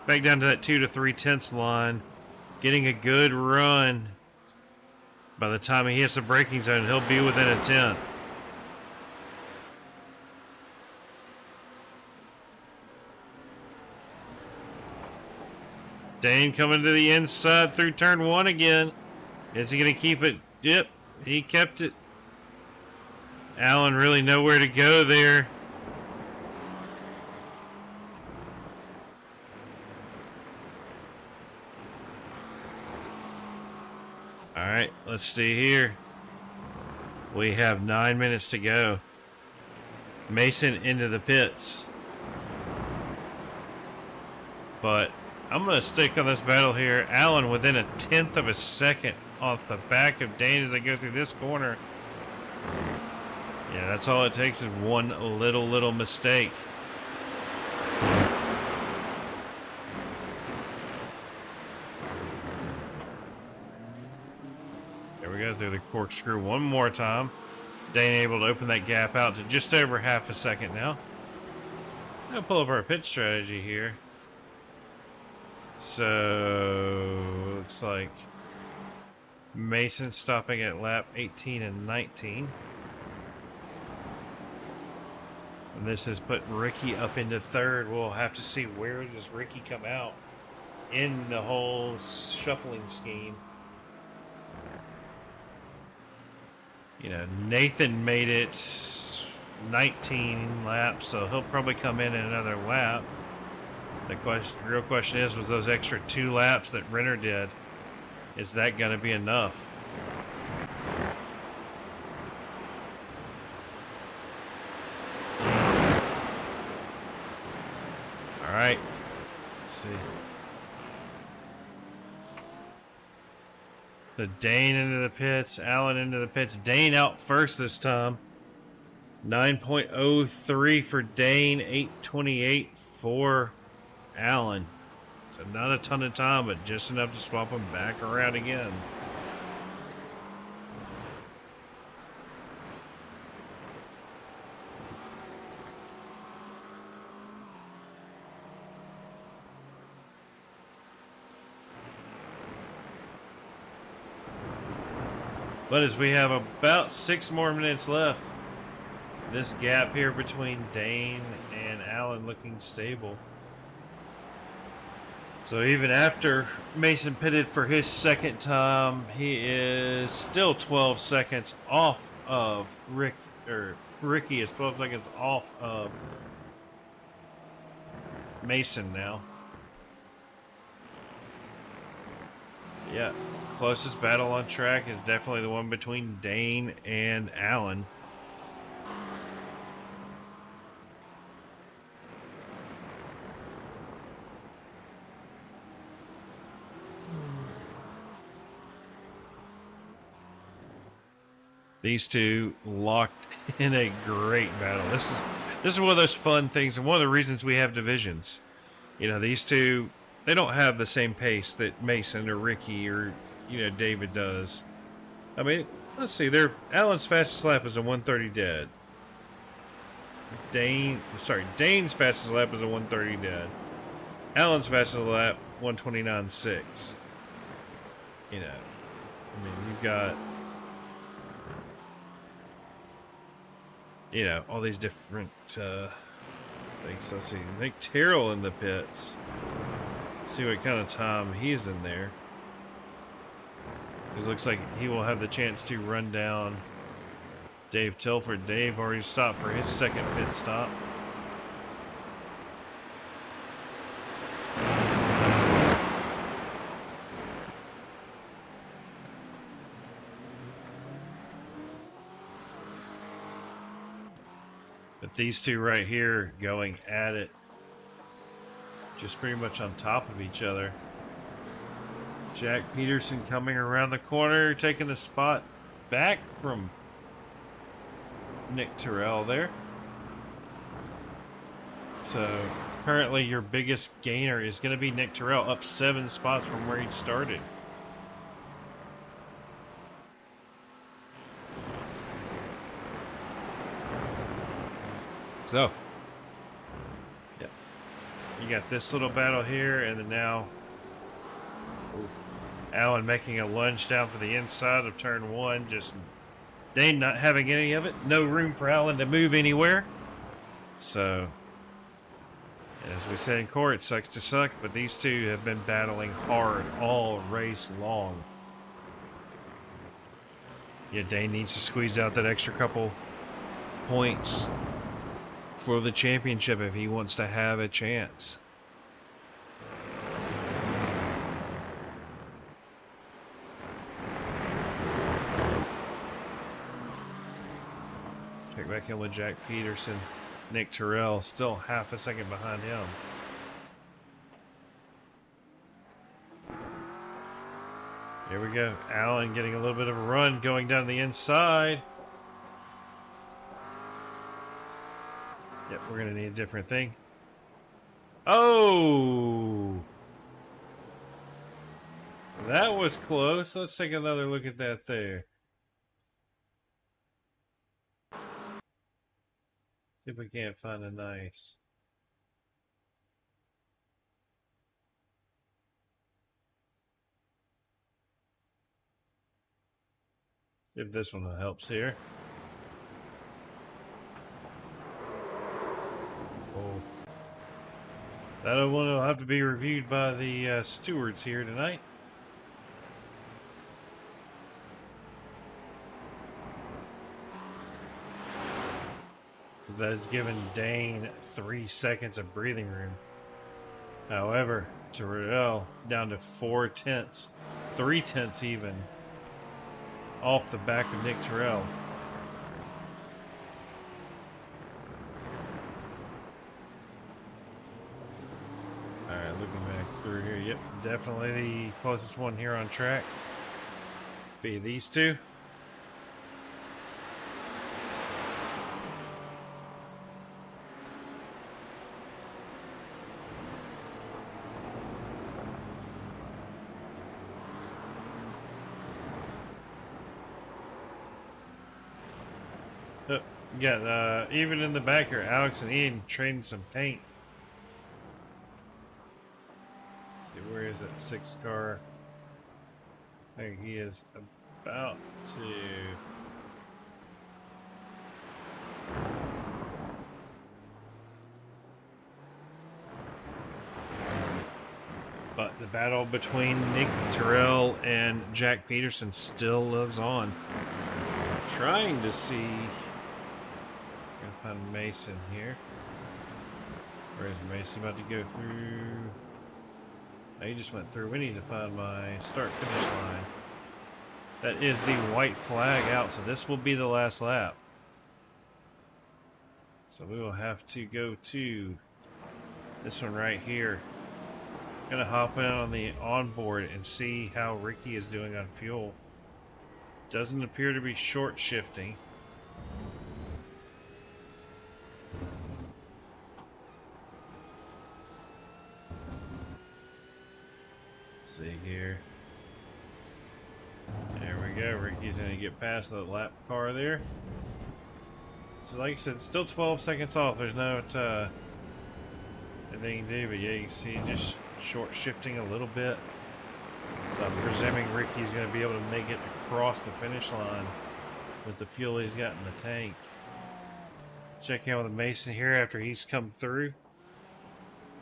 down to that 2 to 3 tenths line. Getting a good run. By the time he hits the braking zone, he'll be within a tenth. Dane coming to the inside through turn 1 again. Is he going to keep it? Yep, he kept it. Allen really nowhere to go there. All right, let's see here. We have 9 minutes to go. Mason into the pits. But I'm going to stick on this battle here. Allen within a tenth of a second off the back of Dane as I go through this corner. Yeah, that's all it takes is one little mistake. There we go through the corkscrew one more time. Dane able to open that gap out to just over half a second now. I'm going to pull up our pit strategy here. So, looks like Mason stopping at lap 18 and 19. And this has put Ricky up into third. We'll have to see where does Ricky come out in the whole shuffling scheme. You know, Nathan made it 19 laps, so he'll probably come in another lap. The real question is, was those extra 2 laps that Renner did, is that going to be enough? All right, let's see. The Dane into the pits, Allen into the pits. Dane out first this time. 9.03 for Dane, 8.28 for Allen. So not a ton of time, but just enough to swap them back around again. But as we have about 6 more minutes left, this gap here between Dane and Allen looking stable. So even after Mason pitted for his second time, he is still 12 seconds off of Ricky is 12 seconds off of Mason now. Yeah, closest battle on track is definitely the one between Dane and Allen. These two locked in a great battle. This is one of those fun things, and one of the reasons we have divisions. You know, these two, they don't have the same pace that Mason or Ricky or, David does. I mean, let's see. Alan's fastest lap is a 130 dead. Dane's fastest lap is a 130 dead. Alan's fastest lap 129.6. I mean, you've got all these different things. Let's see. Make Terrell in the pits. See what kind of time he's in there. It looks like he will have the chance to run down Dave Tilford. Dave already stopped for his second pit stop. But these two right here going at it, just pretty much on top of each other. Jack Peterson coming around the corner, taking the spot back from Nick Terrell there. So currently your biggest gainer is going to be Nick Terrell, up 7 spots from where he started. So, yeah, you got this little battle here, and then now Alan making a lunge down for the inside of turn 1. Just Dane not having any of it. No room for Alan to move anywhere. So, as we said in court, it sucks to suck, but these two have been battling hard all race long. Yeah, Dane needs to squeeze out that extra couple points for the championship if he wants to have a chance. Check back in with Jack Peterson. Nick Terrell still half a second behind him. Here we go. Alan getting a little bit of a run going down the inside. Yep, we're going to need a different thing. Oh! That was close. Let's take another look at that there. See if we can't find a nice. See if this one helps here. Oh. That one will have to be reviewed by the stewards here tonight. That has given Dane 3 seconds of breathing room. However, Terrell down to 4/10, 3/10 even, off the back of Nick Terrell. Alright, looking back through here. Yep, definitely the closest one here on track. Be these two. Yeah, even in the back here, Alex and Ian trading some paint. Let's see, where is that 6 car? I think he is about to. But the battle between Nick Terrell and Jack Peterson still lives on. Trying to see. Gonna find Mason here. Where is Mason about to go through? Oh, he just went through. We need to find my start-finish line. That is the white flag out, so this will be the last lap. So we will have to go to this one right here. Gonna hop in on the onboard and see how Ricky is doing on fuel. Doesn't appear to be short shifting. Let's see here. we go. Ricky's going to get past the lap car there. So like I said, still 12 seconds off. There's no anything you can do, but yeah, you can see just short shifting a little bit. So I'm presuming Ricky's going to be able to make it across the finish line with the fuel he's got in the tank. Check in with Mason here after he's come through.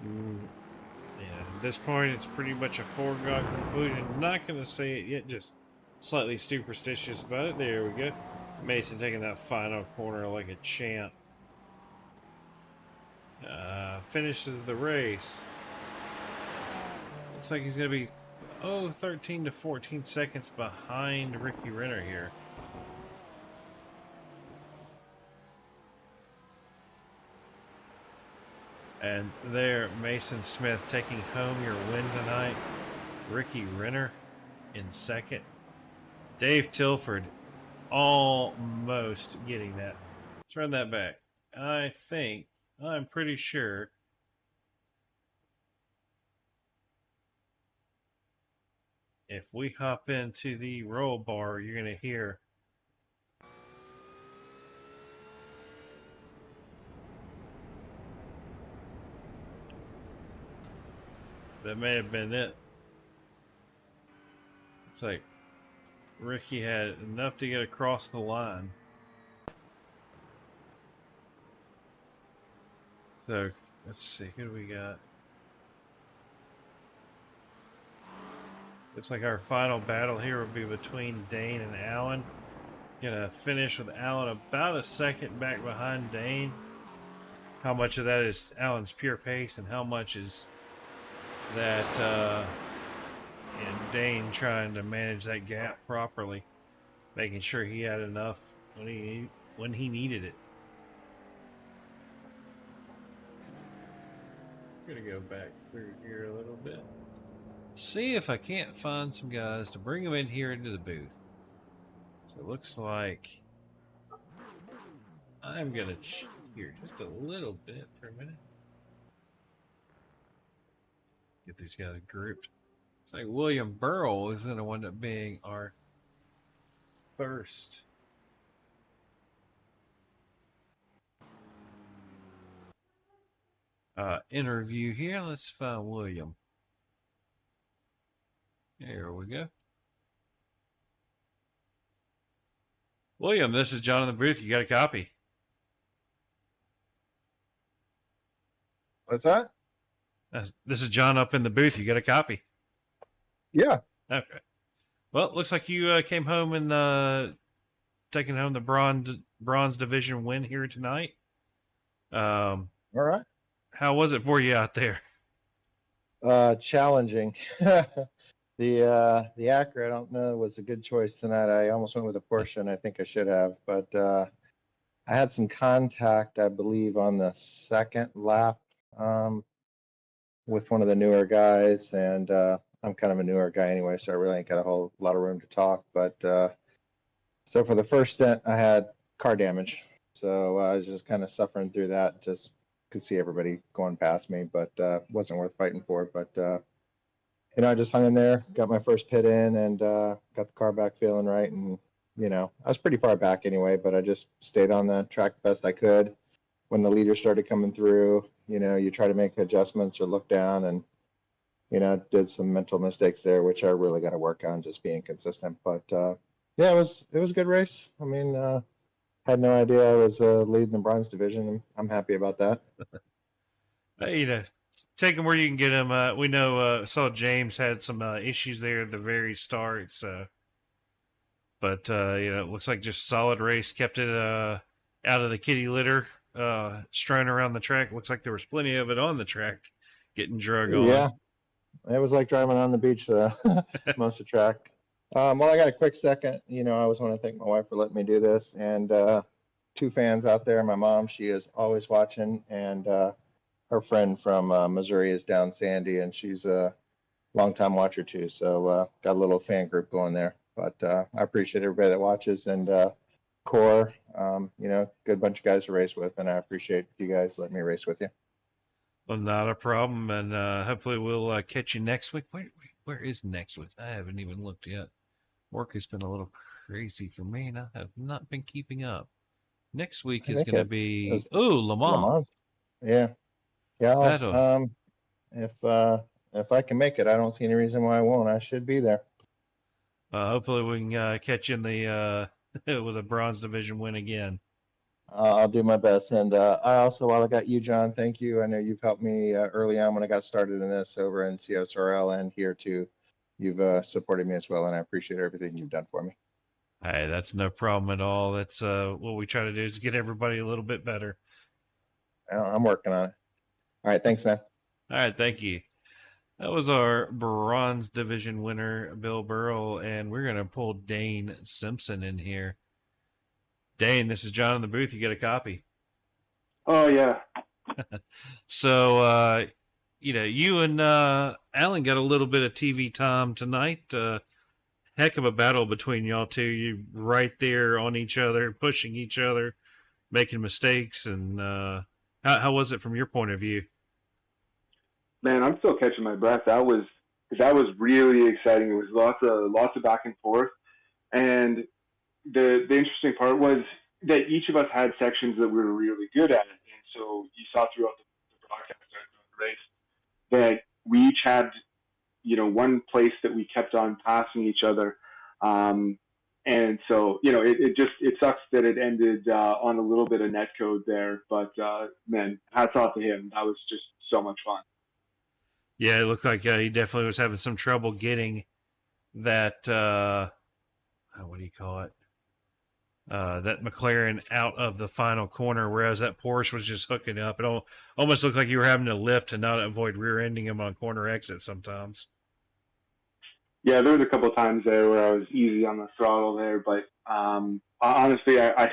Yeah, at this point, it's pretty much a foregone conclusion. I'm not going to say it yet, just slightly superstitious about it. There we go. Mason taking that final corner like a champ. Finishes the race. Looks like he's going to be 13 to 14 seconds behind Ricky Renner here. And there, Mason Smith taking home your win tonight. Ricky Renner in second. Dave Tilford almost getting that. Let's run that back. I'm pretty sure if we hop into the roll bar, you're going to hear that may have been it. It's like Ricky had enough to get across the line. So let's see, who do we got? Looks like our final battle here will be between Dane and Allen. Gonna finish with Allen about a second back behind Dane. How much of that is Allen's pure pace and how much is that and Dane trying to manage that gap properly, making sure he had enough when he needed it. I'm gonna go back through here a little bit. See if I can't find some guys to bring them in here into the booth. So it looks like I'm gonna cheat here just a little bit for a minute. Get these guys grouped. It's like William Burrell is going to wind up being our first interview here. Let's find William. There we go. William, this is John in the booth. You got a copy? What's that? This is John up in the booth. You got a copy? Yeah. Okay. Well, it looks like you came home and taking home the bronze division win here tonight. All right. How was it for you out there? Challenging. The Acura, I don't know, was a good choice tonight. I almost went with a Porsche, and I think I should have, but I had some contact, I believe, on the second lap with one of the newer guys, and I'm kind of a newer guy anyway, so I really ain't got a whole lot of room to talk. But so for the first stint, I had car damage, so I was just kind of suffering through that. Just could see everybody going past me, but wasn't worth fighting for. But I just hung in there, got my first pit in, and got the car back feeling right. And I was pretty far back anyway, but I just stayed on the track the best I could. When the leaders started coming through, you try to make adjustments or look down, and did some mental mistakes there, which I really got to work on, just being consistent. But yeah, it was a good race. I mean, had no idea I was leading the bronze division. I'm happy about that. Take them where you can get them. We know saw James had some issues there at the very start, so. But it looks like just solid race, kept it out of the kitty litter, strewn around the track. Looks like there was plenty of it on the track, getting drug on. Yeah, it was like driving on the beach most of the track. Well, I got a quick second. I always want to thank my wife for letting me do this, and two fans out there. My mom, she is always watching, and her friend from Missouri is down Sandy, and she's a longtime watcher too. So got a little fan group going there. But I appreciate everybody that watches, and Core, good bunch of guys to race with, and I appreciate you guys letting me race with you. Well, not a problem, and hopefully we'll catch you next week. Where is next week? I haven't even looked yet. Work has been a little crazy for me, and I have not been keeping up. Next week I is think going to it be is Le Le Mans. Mans. Yeah. Yeah. That'll If I can make it, I don't see any reason why I won't. I should be there. hopefully we can catch you in the with a bronze division win again. I'll do my best. And I also, while I got you, John, thank you. I know you've helped me early on when I got started in this over in CSRL and here too. You've supported me as well, and I appreciate everything you've done for me. Hey, that's no problem at all. That's what we try to do is get everybody a little bit better. I'm working on it. All right. Thanks, man. All right, thank you. That was our bronze division winner, Bill Burrell, and we're going to pull Dane Simpson in here. Dane, this is John in the booth. You get a copy. Oh yeah. So, you and Alan got a little bit of TV time tonight. Heck of a battle between y'all two. You right there on each other, pushing each other, making mistakes. And how was it from your point of view? Man, I'm still catching my breath. That was really exciting. It was lots of back and forth. And the interesting part was that each of us had sections that we were really good at. And so you saw throughout the broadcast throughout the race that we each had, one place that we kept on passing each other. And so, it sucks that it ended on a little bit of net code there. But, man, hats off to him. That was just so much fun. Yeah, it looked like he definitely was having some trouble getting that, what do you call it? That McLaren out of the final corner, whereas that Porsche was just hooking up. It almost looked like you were having to lift to not avoid rear-ending him on corner exit sometimes. Yeah, there was a couple of times there where I was easy on the throttle there, but honestly, I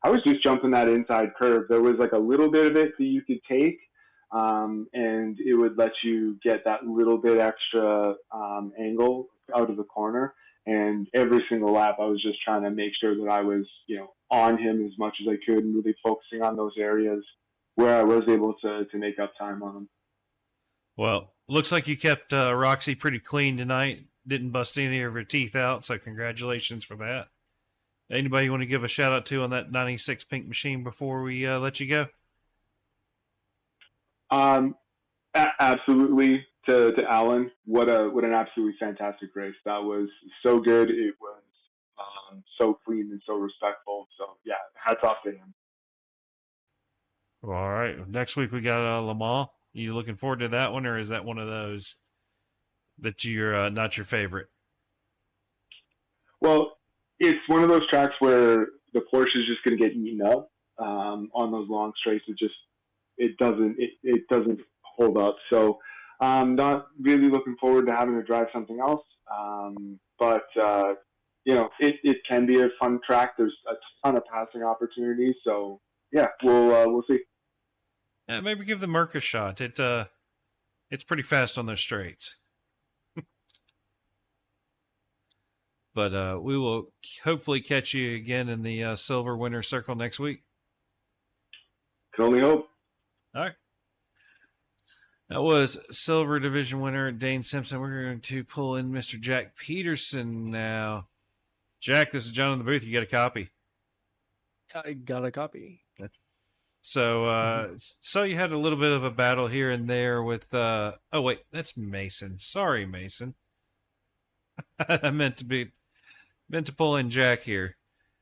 was just jumping that inside curve. There was like a little bit of it that you could take, and it would let you get that little bit extra angle out of the corner. And every single lap, I was just trying to make sure that I was, on him as much as I could and really focusing on those areas where I was able to make up time on him. Well, looks like you kept Roxy pretty clean tonight. Didn't bust any of her teeth out, so congratulations for that. Anybody you want to give a shout out to on that 96 pink machine before we let you go? Absolutely to Alan. What an absolutely fantastic race. That was so good. It was so clean and so respectful. So yeah, hats off to him. All right. Next week we got Le Mans. You looking forward to that one, or is that one of those that you're not your favorite? Well, it's one of those tracks where the Porsche is just going to get eaten up on those long straights. It doesn't hold up. So not really looking forward to having to drive something else. But it can be a fun track. There's a ton of passing opportunities. So yeah, we'll see. Yeah, maybe give the Merc a shot. It's pretty fast on those straights. But we will hopefully catch you again in the Silver Winner Circle next week. Can only hope. All right. That was Silver Division winner Dane Simpson. We're going to pull in Mr. Jack Peterson now. Jack, this is John in the booth. You got a copy? I got a copy. So, so you had a little bit of a battle here and there with. Oh wait, that's Mason. Sorry, Mason. I meant to pull in Jack here.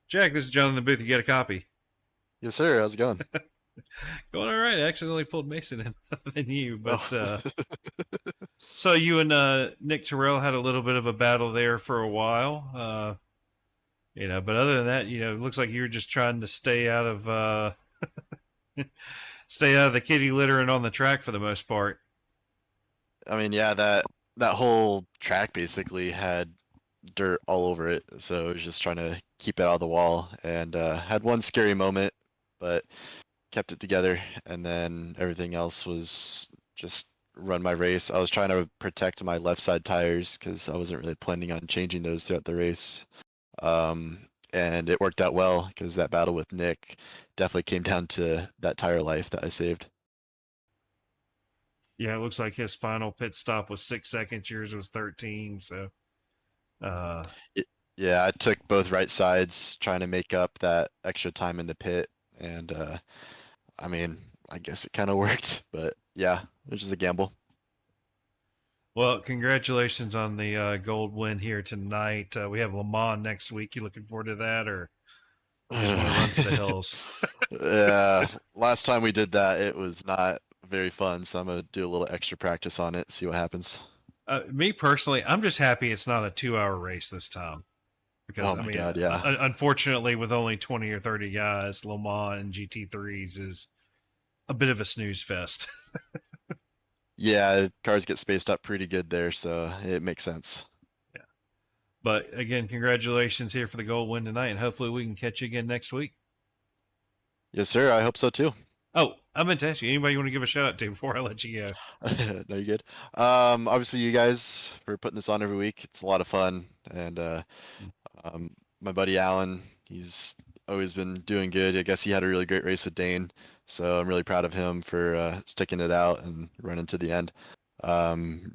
Jack, this is John in the booth. You got a copy? Yes, sir. How's it going? Going all right. I accidentally pulled Mason in other than you, but so you and Nick Terrell had a little bit of a battle there for a while. But other than that, it looks like you were just trying to stay out of the kitty litter and on the track for the most part. I mean, yeah, that whole track basically had dirt all over it, so I was just trying to keep it out of the wall, and had one scary moment, but kept it together, and then everything else was just run my race. I was trying to protect my left side tires because I wasn't really planning on changing those throughout the race. And it worked out well because that battle with Nick definitely came down to that tire life that I saved. Yeah, it looks like his final pit stop was 6 seconds. Yours was 13. So, Yeah, I took both right sides trying to make up that extra time in the pit, and I mean, I guess it kind of worked, but yeah, it was just a gamble. Well, congratulations on the gold win here tonight. We have Le Mans next week. You looking forward to that, or you just want to run for the hills? Yeah, last time we did that, it was not very fun, so I'm gonna do a little extra practice on it, see what happens. Me personally, I'm just happy it's not a 2-hour race this time. Because Oh I my mean, God, yeah. unfortunately, with only 20 or 30 guys, Le Mans and GT3s is a bit of a snooze fest. Yeah, cars get spaced up pretty good there, so it makes sense. Yeah. But again, congratulations here for the gold win tonight, and hopefully we can catch you again next week. Yes, sir. I hope so too. Oh, I meant to ask you, anybody you want to give a shout out to before I let you go? No, you good. Obviously you guys for putting this on every week. It's a lot of fun, and um, my buddy Alan, he's always been doing good. I guess he had a really great race with Dane, so I'm really proud of him for sticking it out and running to the end.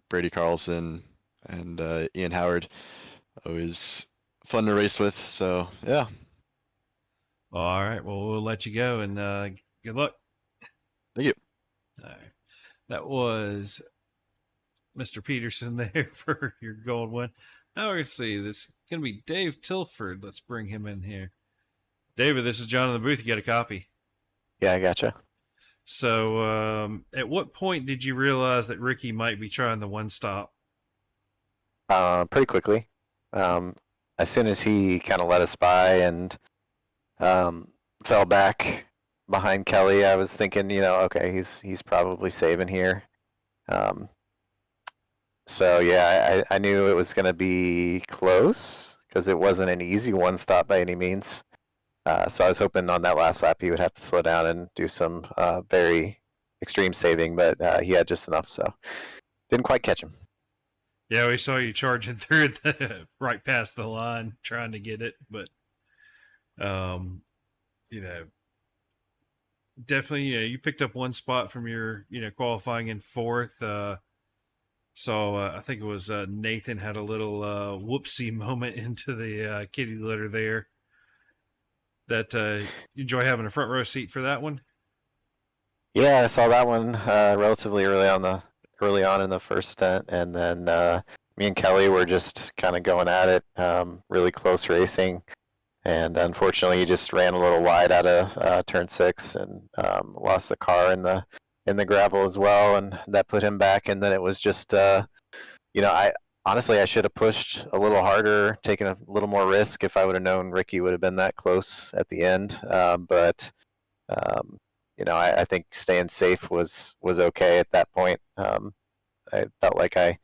Brady Carlson and Ian Howard, always fun to race with. So yeah, All right, well, we'll let you go, and good luck. thank you. All right. That was Mr. Peterson there for your gold win. Now we're going to see. This is going to be Dave Tilford. Let's bring him in here. David, this is John in the booth. You got a copy. Yeah, I gotcha. So, at what point did you realize that Ricky might be trying the one stop? Pretty quickly. As soon as he kind of let us by and fell back behind Kelly, I was thinking, okay, he's probably saving here. So yeah, I knew it was going to be close because it wasn't an easy one stop by any means. So I was hoping on that last lap he would have to slow down and do some very extreme saving, but he had just enough, so didn't quite catch him. Yeah, we saw you charging through right past the line trying to get it, but definitely, you picked up one spot from your, qualifying in fourth. So I think it was Nathan had a little whoopsie moment into the kitty litter there. That you enjoy having a front row seat for that one? Yeah, I saw that one relatively early on in the first stint, and then me and Kelly were just kind of going at it, really close racing, and unfortunately he just ran a little wide out of turn 6 and lost the car in the gravel as well, and that put him back. And then it was just I honestly, I should have pushed a little harder, taken a little more risk if I would have known Ricky would have been that close at the end. But I think staying safe was okay at that point. I felt like I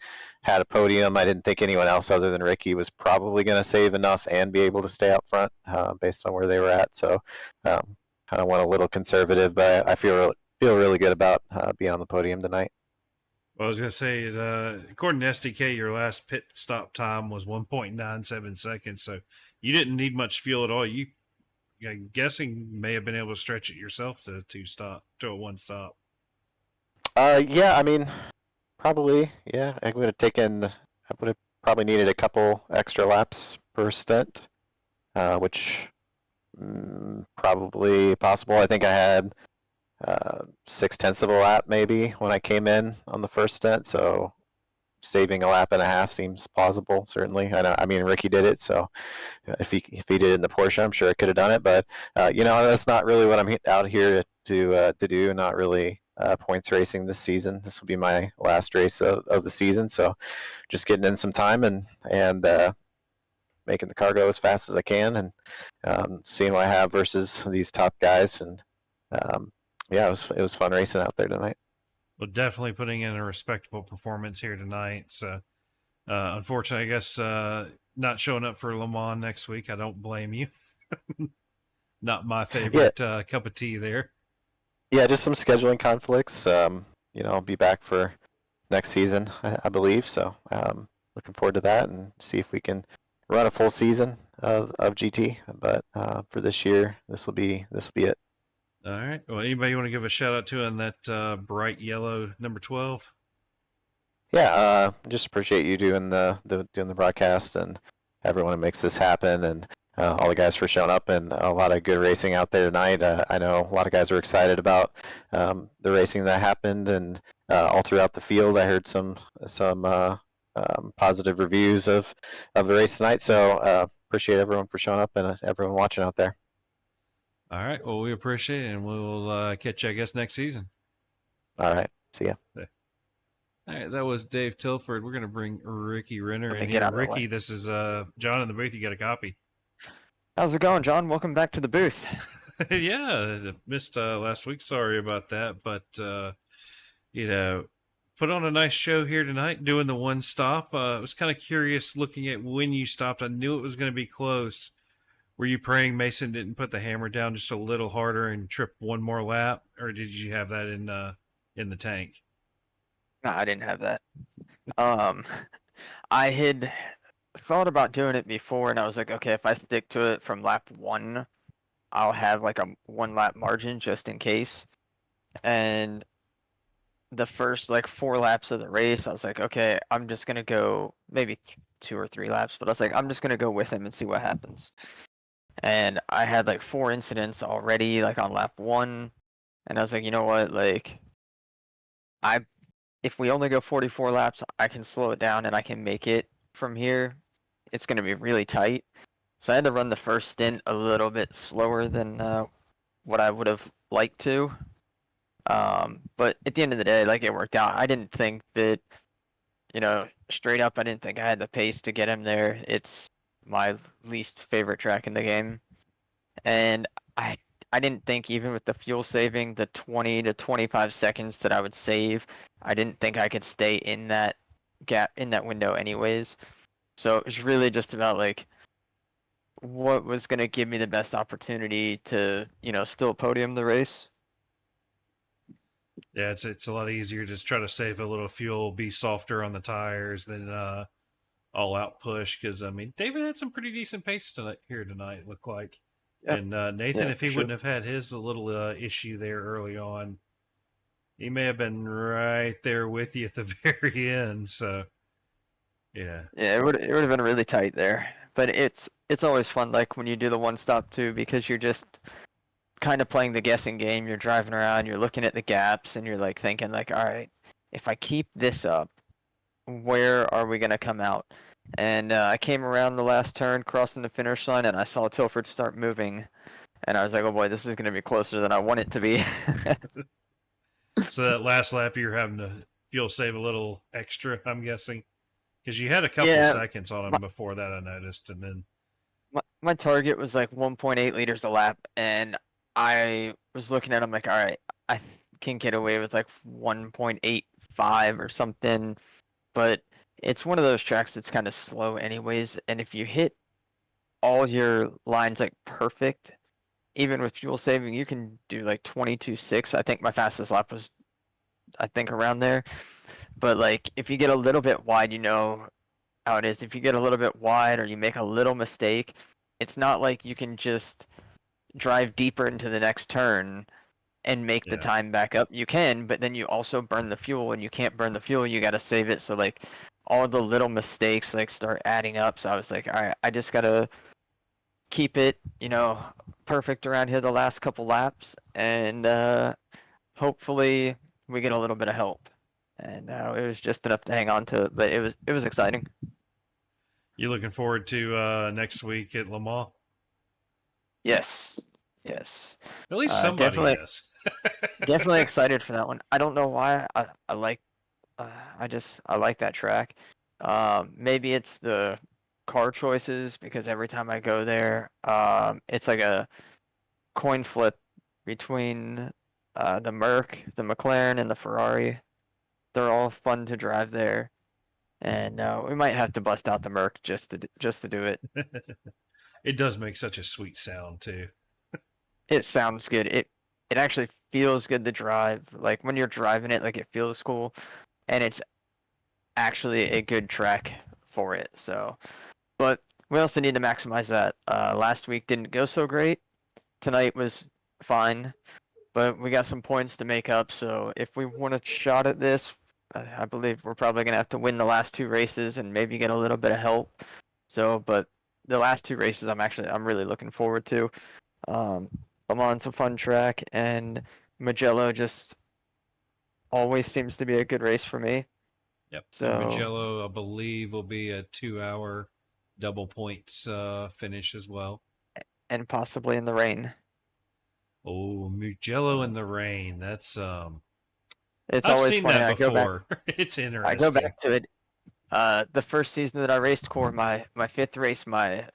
had a podium. I didn't think anyone else other than Ricky was probably going to save enough and be able to stay up front based on where they were at. So kind of went a little conservative, but I feel really good about being on the podium tonight. Well, I was going to say, according to SDK, your last pit stop time was 1.97 seconds, so you didn't need much fuel at all. I'm guessing, may have been able to stretch it yourself to a one stop. Yeah, I mean, probably. Yeah, I would have probably needed a couple extra laps per stint, which probably possible. I think I had 0.6 of a lap maybe when I came in on the first stint, so saving a lap and a half seems plausible. Certainly, I mean Ricky did it, so if he did it in the Porsche, I'm sure I could have done it. But that's not really what I'm out here to do. Not really points racing this season. This will be my last race of the season, so just getting in some time and making the car go as fast as I can, and seeing what I have versus these top guys. And yeah, it was fun racing out there tonight. Well, definitely putting in a respectable performance here tonight. So, unfortunately, I guess not showing up for Le Mans next week. I don't blame you. Not my favorite cup of tea there. Yeah, just some scheduling conflicts. I'll be back for next season, I believe. So, looking forward to that and see if we can run a full season of GT. But for this year, this will be it. All right. Well, anybody want to give a shout out to on that bright yellow number 12? Yeah, just appreciate you doing the broadcast, and everyone who makes this happen, and all the guys for showing up, and a lot of good racing out there tonight. I know a lot of guys were excited about the racing that happened, and all throughout the field, I heard some positive reviews of the race tonight. So appreciate everyone for showing up and everyone watching out there. All right. Well, we appreciate it, and we'll catch you, I guess, next season. All right. See ya. All right. That was Dave Tilford. We're going to bring Ricky Renner Let me in get here. out of the way. Ricky, this is John in the booth. You got a copy. How's it going, John? Welcome back to the booth. Yeah, missed last week. Sorry about that, but you know, put on a nice show here tonight. Doing the one stop. I was kind of curious looking at when you stopped. I knew it was going to be close. Were you praying Mason didn't put the hammer down just a little harder and trip one more lap, or did you have that in the tank? No, I didn't have that. I had thought about doing it before, and I was like, okay, if I stick to it from lap 1, I'll have like a 1 lap margin just in case. And the first like 4 laps of the race, I was like, okay, I'm just gonna go maybe 2 or 3 laps, but I was like, I'm just gonna go with him and see what happens. And I had like 4 incidents already, like on lap 1, and I was like, you know what, like, if we only go 44 laps, I can slow it down and I can make it from here. It's gonna be really tight. So I had to run the first stint a little bit slower than what I would have liked to. But at the end of the day, like, it worked out. I didn't think that, you know, straight up, I didn't think I had the pace to get him there. It's my least favorite track in the game. And I didn't think, even with the fuel saving, the 20 to 25 seconds that I would save, I didn't think I could stay in that gap, in that window anyways. So it was really just about like what was going to give me the best opportunity to, you know, still podium the race. Yeah, it's a lot easier to just try to save a little fuel, be softer on the tires than all out push. Because I mean, David had some pretty decent pace tonight. It looked like. Yep. And Nathan, Yeah, if he for wouldn't have had his little issue there early on, he may have been right there with you at the very end. So, yeah. Yeah, it would have been really tight there. But it's always fun, like when you do the one stop too, because you're just kind of playing the guessing game. You're driving around, you're looking at the gaps, and you're like thinking like, all right, if I keep this up, where are we gonna come out? And I came around the last turn, crossing the finish line, and I saw Tilford start moving, and I was like, oh boy, this is gonna be closer than I want it to be. So that last lap, you're having to fuel save a little extra, I'm guessing, because you had a couple Yeah, seconds on him before that, I noticed, and then my target was like 1.8 liters a lap, and I was looking at him like, all right, I can get away with like 1.85 or something, but it's one of those tracks that's kind of slow anyways, and if you hit all your lines like perfect, even with fuel saving, you can do like 22.6. I think my fastest lap was, I think, around there. But like, if you get a little bit wide, you know how it is. If you get a little bit wide or you make a little mistake, it's not like you can just drive deeper into the next turn and make the Yeah. time back up. You can, but then you also burn the fuel, and you can't burn the fuel. You got to save it. So like, all the little mistakes like start adding up. So I was like, all right, I just gotta keep it, you know, perfect around here the last couple laps, and hopefully we get a little bit of help. And it was just enough to hang on to it, but it was exciting. you looking forward to next week at Le Mans? Yes. At least somebody definitely, is. definitely excited for that one. I don't know why. I like I like that track. Maybe it's the car choices, because every time I go there, it's like a coin flip between the Merc, the McLaren, and the Ferrari. They're all fun to drive there, and we might have to bust out the Merc just to do it. It does make such a sweet sound too. It sounds good. It actually feels good to drive. Like when you're driving it, like it feels cool, and it's actually a good track for it. So, but we also need to maximize that. Last week didn't go so great. Tonight was fine, but we got some points to make up. So if we want a shot at this, I believe we're probably gonna have to win the last 2 races and maybe get a little bit of help. So, but the last two races I'm really looking forward to. I'm on some fun track, and Mugello just always seems to be a good race for me. Yep. So And Mugello, I believe, will be a 2-hour double points finish as well. and possibly in the rain. Oh, Mugello in the rain. That's It's I've always seen funny. that I go back. before. It's I interesting. go back to it. The first season that I raced core, my fifth race, my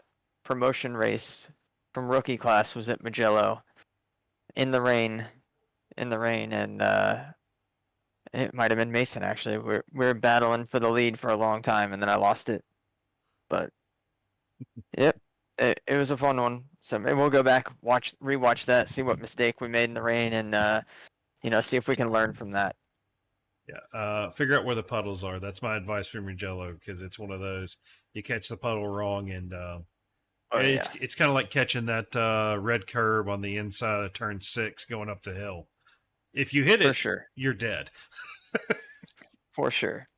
promotion race from rookie class was at Mugello in the rain, and it might have been Mason actually. We were battling for the lead for a long time, and then I lost it. But yep, it was a fun one. So maybe we'll go back, rewatch that, see what mistake we made in the rain, and see if we can learn from that. Yeah. Figure out where the puddles are. That's my advice for Mugello, because it's one of those you catch the puddle wrong, and it's kind of like catching that red curb on the inside of turn 6 going up the hill. If you hit For it, sure. you're dead. For sure.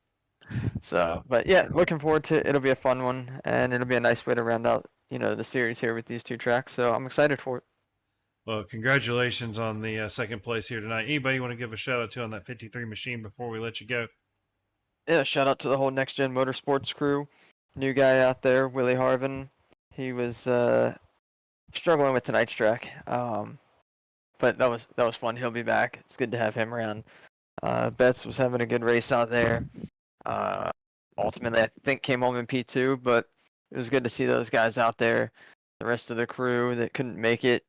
So, but yeah, looking forward to it. It'll be a fun one, and it'll be a nice way to round out, the series here with these two tracks. So I'm excited for it. Well, congratulations on the second place here tonight. Anybody want to give a shout out to on that 53 machine before we let you go? Yeah, shout out to the whole Next Gen Motorsports crew. New guy out there, Willie Harvin. He was struggling with tonight's track, but that was fun. He'll be back. It's good to have him around. Betts was having a good race out there. Ultimately, I think came home in P2, but it was good to see those guys out there. The rest of the crew that couldn't make it.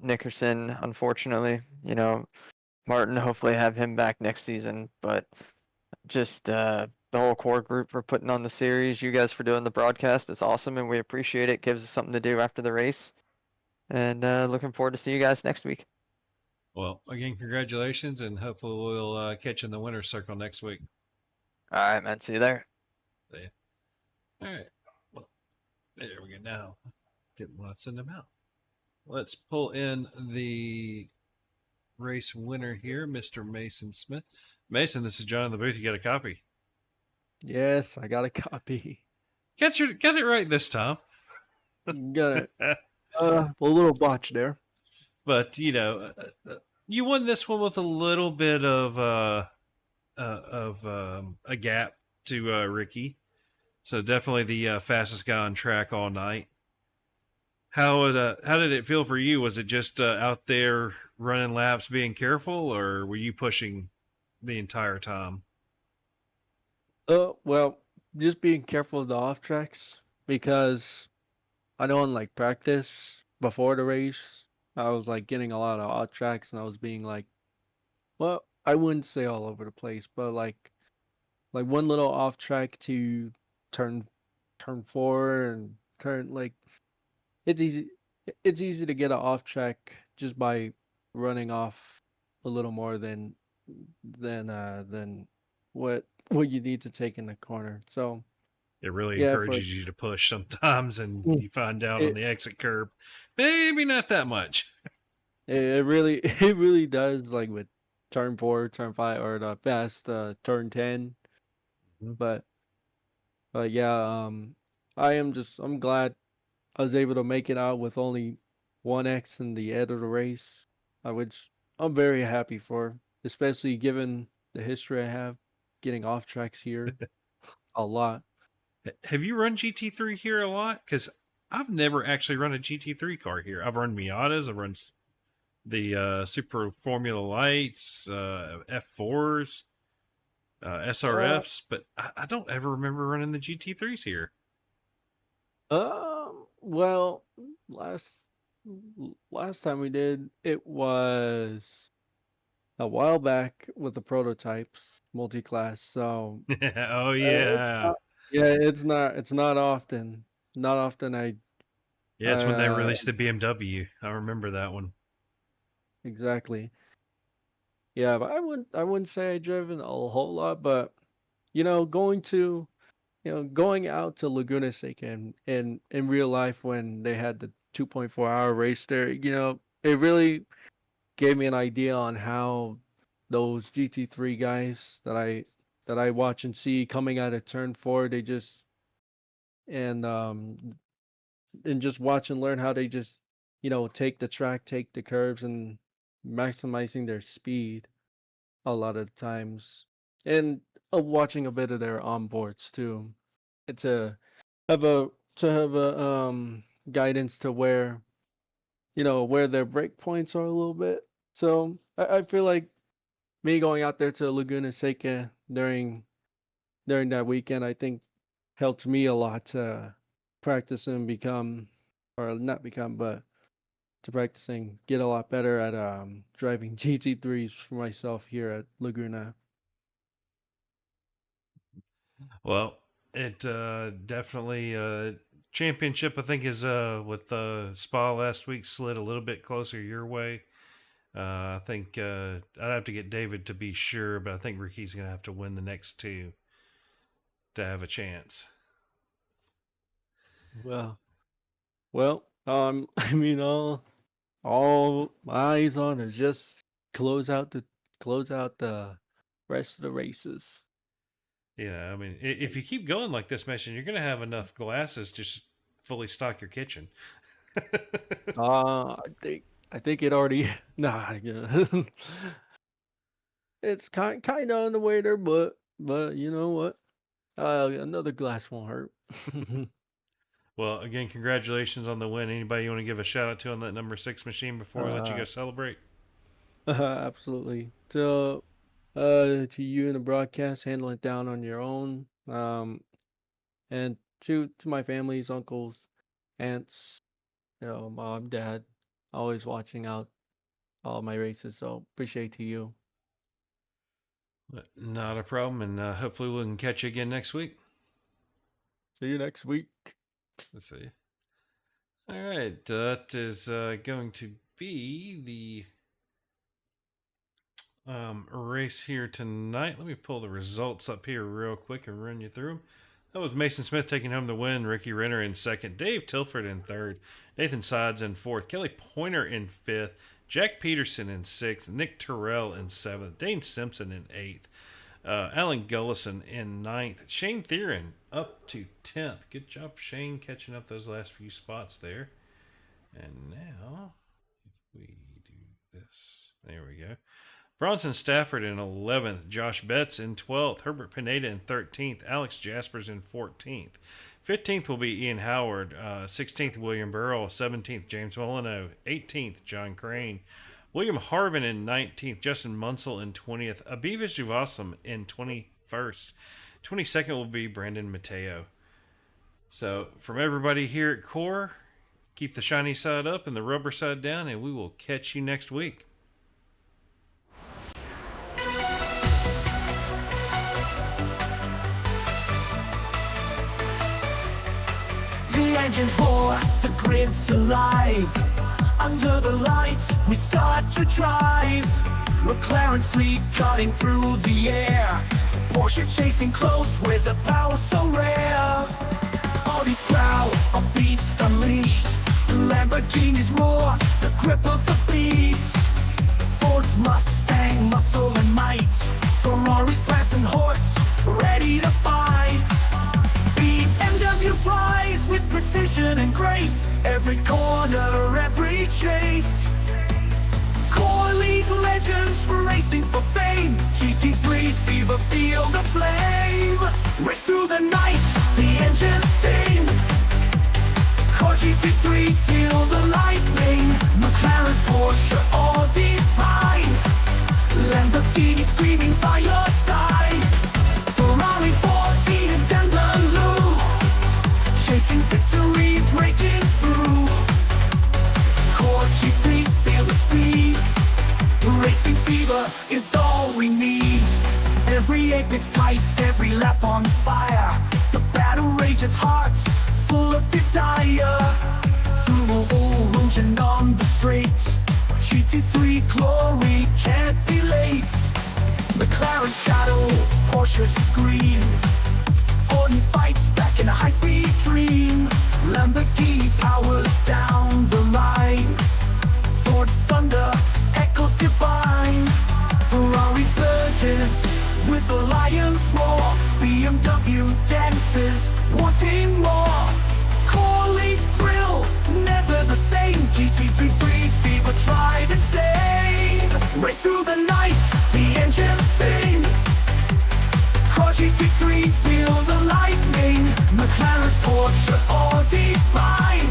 Nickerson, unfortunately, Martin, hopefully have him back next season, but just the whole core group for putting on the series, you guys for doing the broadcast. It's awesome, and we appreciate it. Gives us something to do after the race, and looking forward to see you guys next week. Well, again, congratulations, and hopefully we'll catch you in the winner's circle next week. All right, man. See you there. See ya. All right. Well, there we go. Now, let's send them out. Let's pull in the race winner here, Mr. Mason Smith. Mason, this is John in the booth. You got a copy. Yes, I got a copy. Got it right this time. Got it. A little botch there. But you won this one with a little bit of a gap to Ricky. So definitely the fastest guy on track all night. How did it feel for you? Was it just out there running laps, being careful, or were you pushing the entire time? Well, just being careful of the off tracks, because I know in like practice before the race, I was like getting a lot of off tracks, and I was being like, well, I wouldn't say all over the place, but like one little off track to turn 4 and turn like it's easy to get an off track just by running off a little more than what you need to take in the corner. So It really yeah, encourages you to push sometimes, and you find out on it, the exit curb, maybe not that much. it really it really does, like with turn 4, turn 5, or the fast turn 10. Mhm. But yeah, I'm glad I was able to make it out with only 1x in the end of the race, which I'm very happy for, especially given the history I have getting off tracks here a lot. Have you run GT3 here a lot? Because I've never actually run a GT3 car here. I've run Miatas, I've run the Super Formula Lights, F4s, SRFs, but I don't ever remember running the GT3s here. Well, last time we did, it was a while back with the prototypes multi-class. So Oh yeah, it's not often. Not often yeah. It's when they uh released the BMW. I remember that one. exactly. Yeah, but I wouldn't say I driven a whole lot, but going out to Laguna Seca and in real life when they had the 2.4-hour race there, it really gave me an idea on how those GT3 guys that I watch and see coming out of turn 4, and just watch and learn how they just, take the track, take the curves, and maximizing their speed a lot of times, and watching a bit of their onboards too. It's a have a to have a guidance to where where their break points are a little bit. So I feel like me going out there to Laguna Seca during that weekend, I think helped me a lot to practice and become, or not become, but to practice and get a lot better at driving GT3s for myself here at Laguna. Well, it definitely championship. I think is with Spa last week slid a little bit closer your way. I think I'd have to get David to be sure, but I think Ricky's gonna have to win the next two to have a chance. Well, I mean, all eyes on is just close out the rest of the races. Yeah, I mean, if you keep going like this, Mission, you're gonna have enough glasses to just fully stock your kitchen. I think it already nah. Yeah. It's kind of on the way there, but you know what? Another glass won't hurt. Well, again, congratulations on the win. Anybody you want to give a shout out to on that number 6 machine before I let you go celebrate? Absolutely. To you in the broadcast, handle it down on your own. And to my families, uncles, aunts, mom, dad, always watching out all my races. So appreciate to you. Not a problem, and hopefully we can catch you again next week. See you next week. Let's see. All right, that is going to be the race here tonight. Let me pull the results up here real quick and run you through them. That was Mason Smith taking home the win, Ricky Renner in second, Dave Tilford in third, Nathan Sides in fourth, Kelly Pointer in fifth, Jack Peterson in sixth, Nick Terrell in seventh, Dane Simpson in eighth, Alan Gullison in ninth, Shane Theron up to 10th. Good job, Shane, catching up those last few spots there. And now, if we do this, there we go. Bronson Stafford in 11th, Josh Betts in 12th, Herbert Pineda in 13th, Alex Jaspers in 14th. 15th will be Ian Howard, 16th William Burrell, 17th James Molyneux, 18th John Crane, William Harvin in 19th, Justin Munsell in 20th, Abiva Juvasam in 21st. 22nd will be Brandon Mateo. So from everybody here at Core, keep the shiny side up and the rubber side down, and we will catch you next week. The engines roar, the grid's alive. Under the lights, we start to drive. McLaren sleep cutting through the air. Porsche chasing close with the power so rare. Audi's proud, a beast unleashed. Lamborghini's roar, the grip of the beast. Ford's Mustang, muscle and might. Ferrari's prancing horse, ready to fight. BMW flies with precision and grace. Every corner, every chase. Core League legends racing for fame. GT3 fever, feel the flame. Race through the night, the engines sing. Core GT3, feel the lightning. McLaren, Porsche, Audi's pride. Lamborghini screaming by your side. Ferrari, Ford, BMW, chasing victory, breaking through. Core GT3, feel the speed. Racing fever is all we need. Every apex tights, every lap on fire. The battle rages hearts, full of desire. Through Eau Rouge and on the straight, GT3 glory can't be late. McLaren shadow, Porsche scream. Audi fights back in a high-speed dream. Lamborghini powers down the line. Ford's thunder echoes divine. Ferrari surges with the lion's roar. BMW dances, wanting more. the night, the engines sing. Core GT3, feel the lightning. McLaren, Porsche, Audi's fine.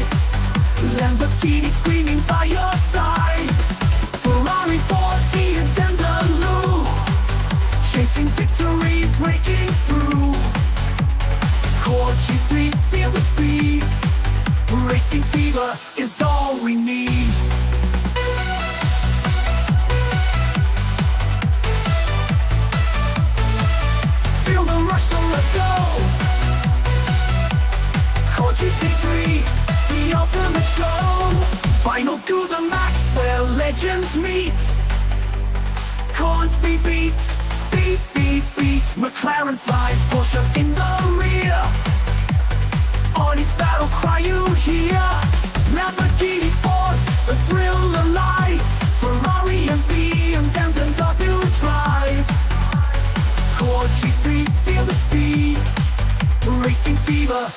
Lamborghini screaming by your side. Ferrari, Ford, BMW. Chasing victory, breaking through. Core G3, feel the speed. Racing fever is all we need. Feel the rush to let go. Core GT3, the ultimate show. Final to the max where legends meet. Can't be beat, beat, beat, beat. McLaren flies, Porsche in the rear. Audi's battle cry you hear. Lamborghini, Ford, the thrill alive. Ferrari and BMW drive. Core G3, feel the speed. Racing fever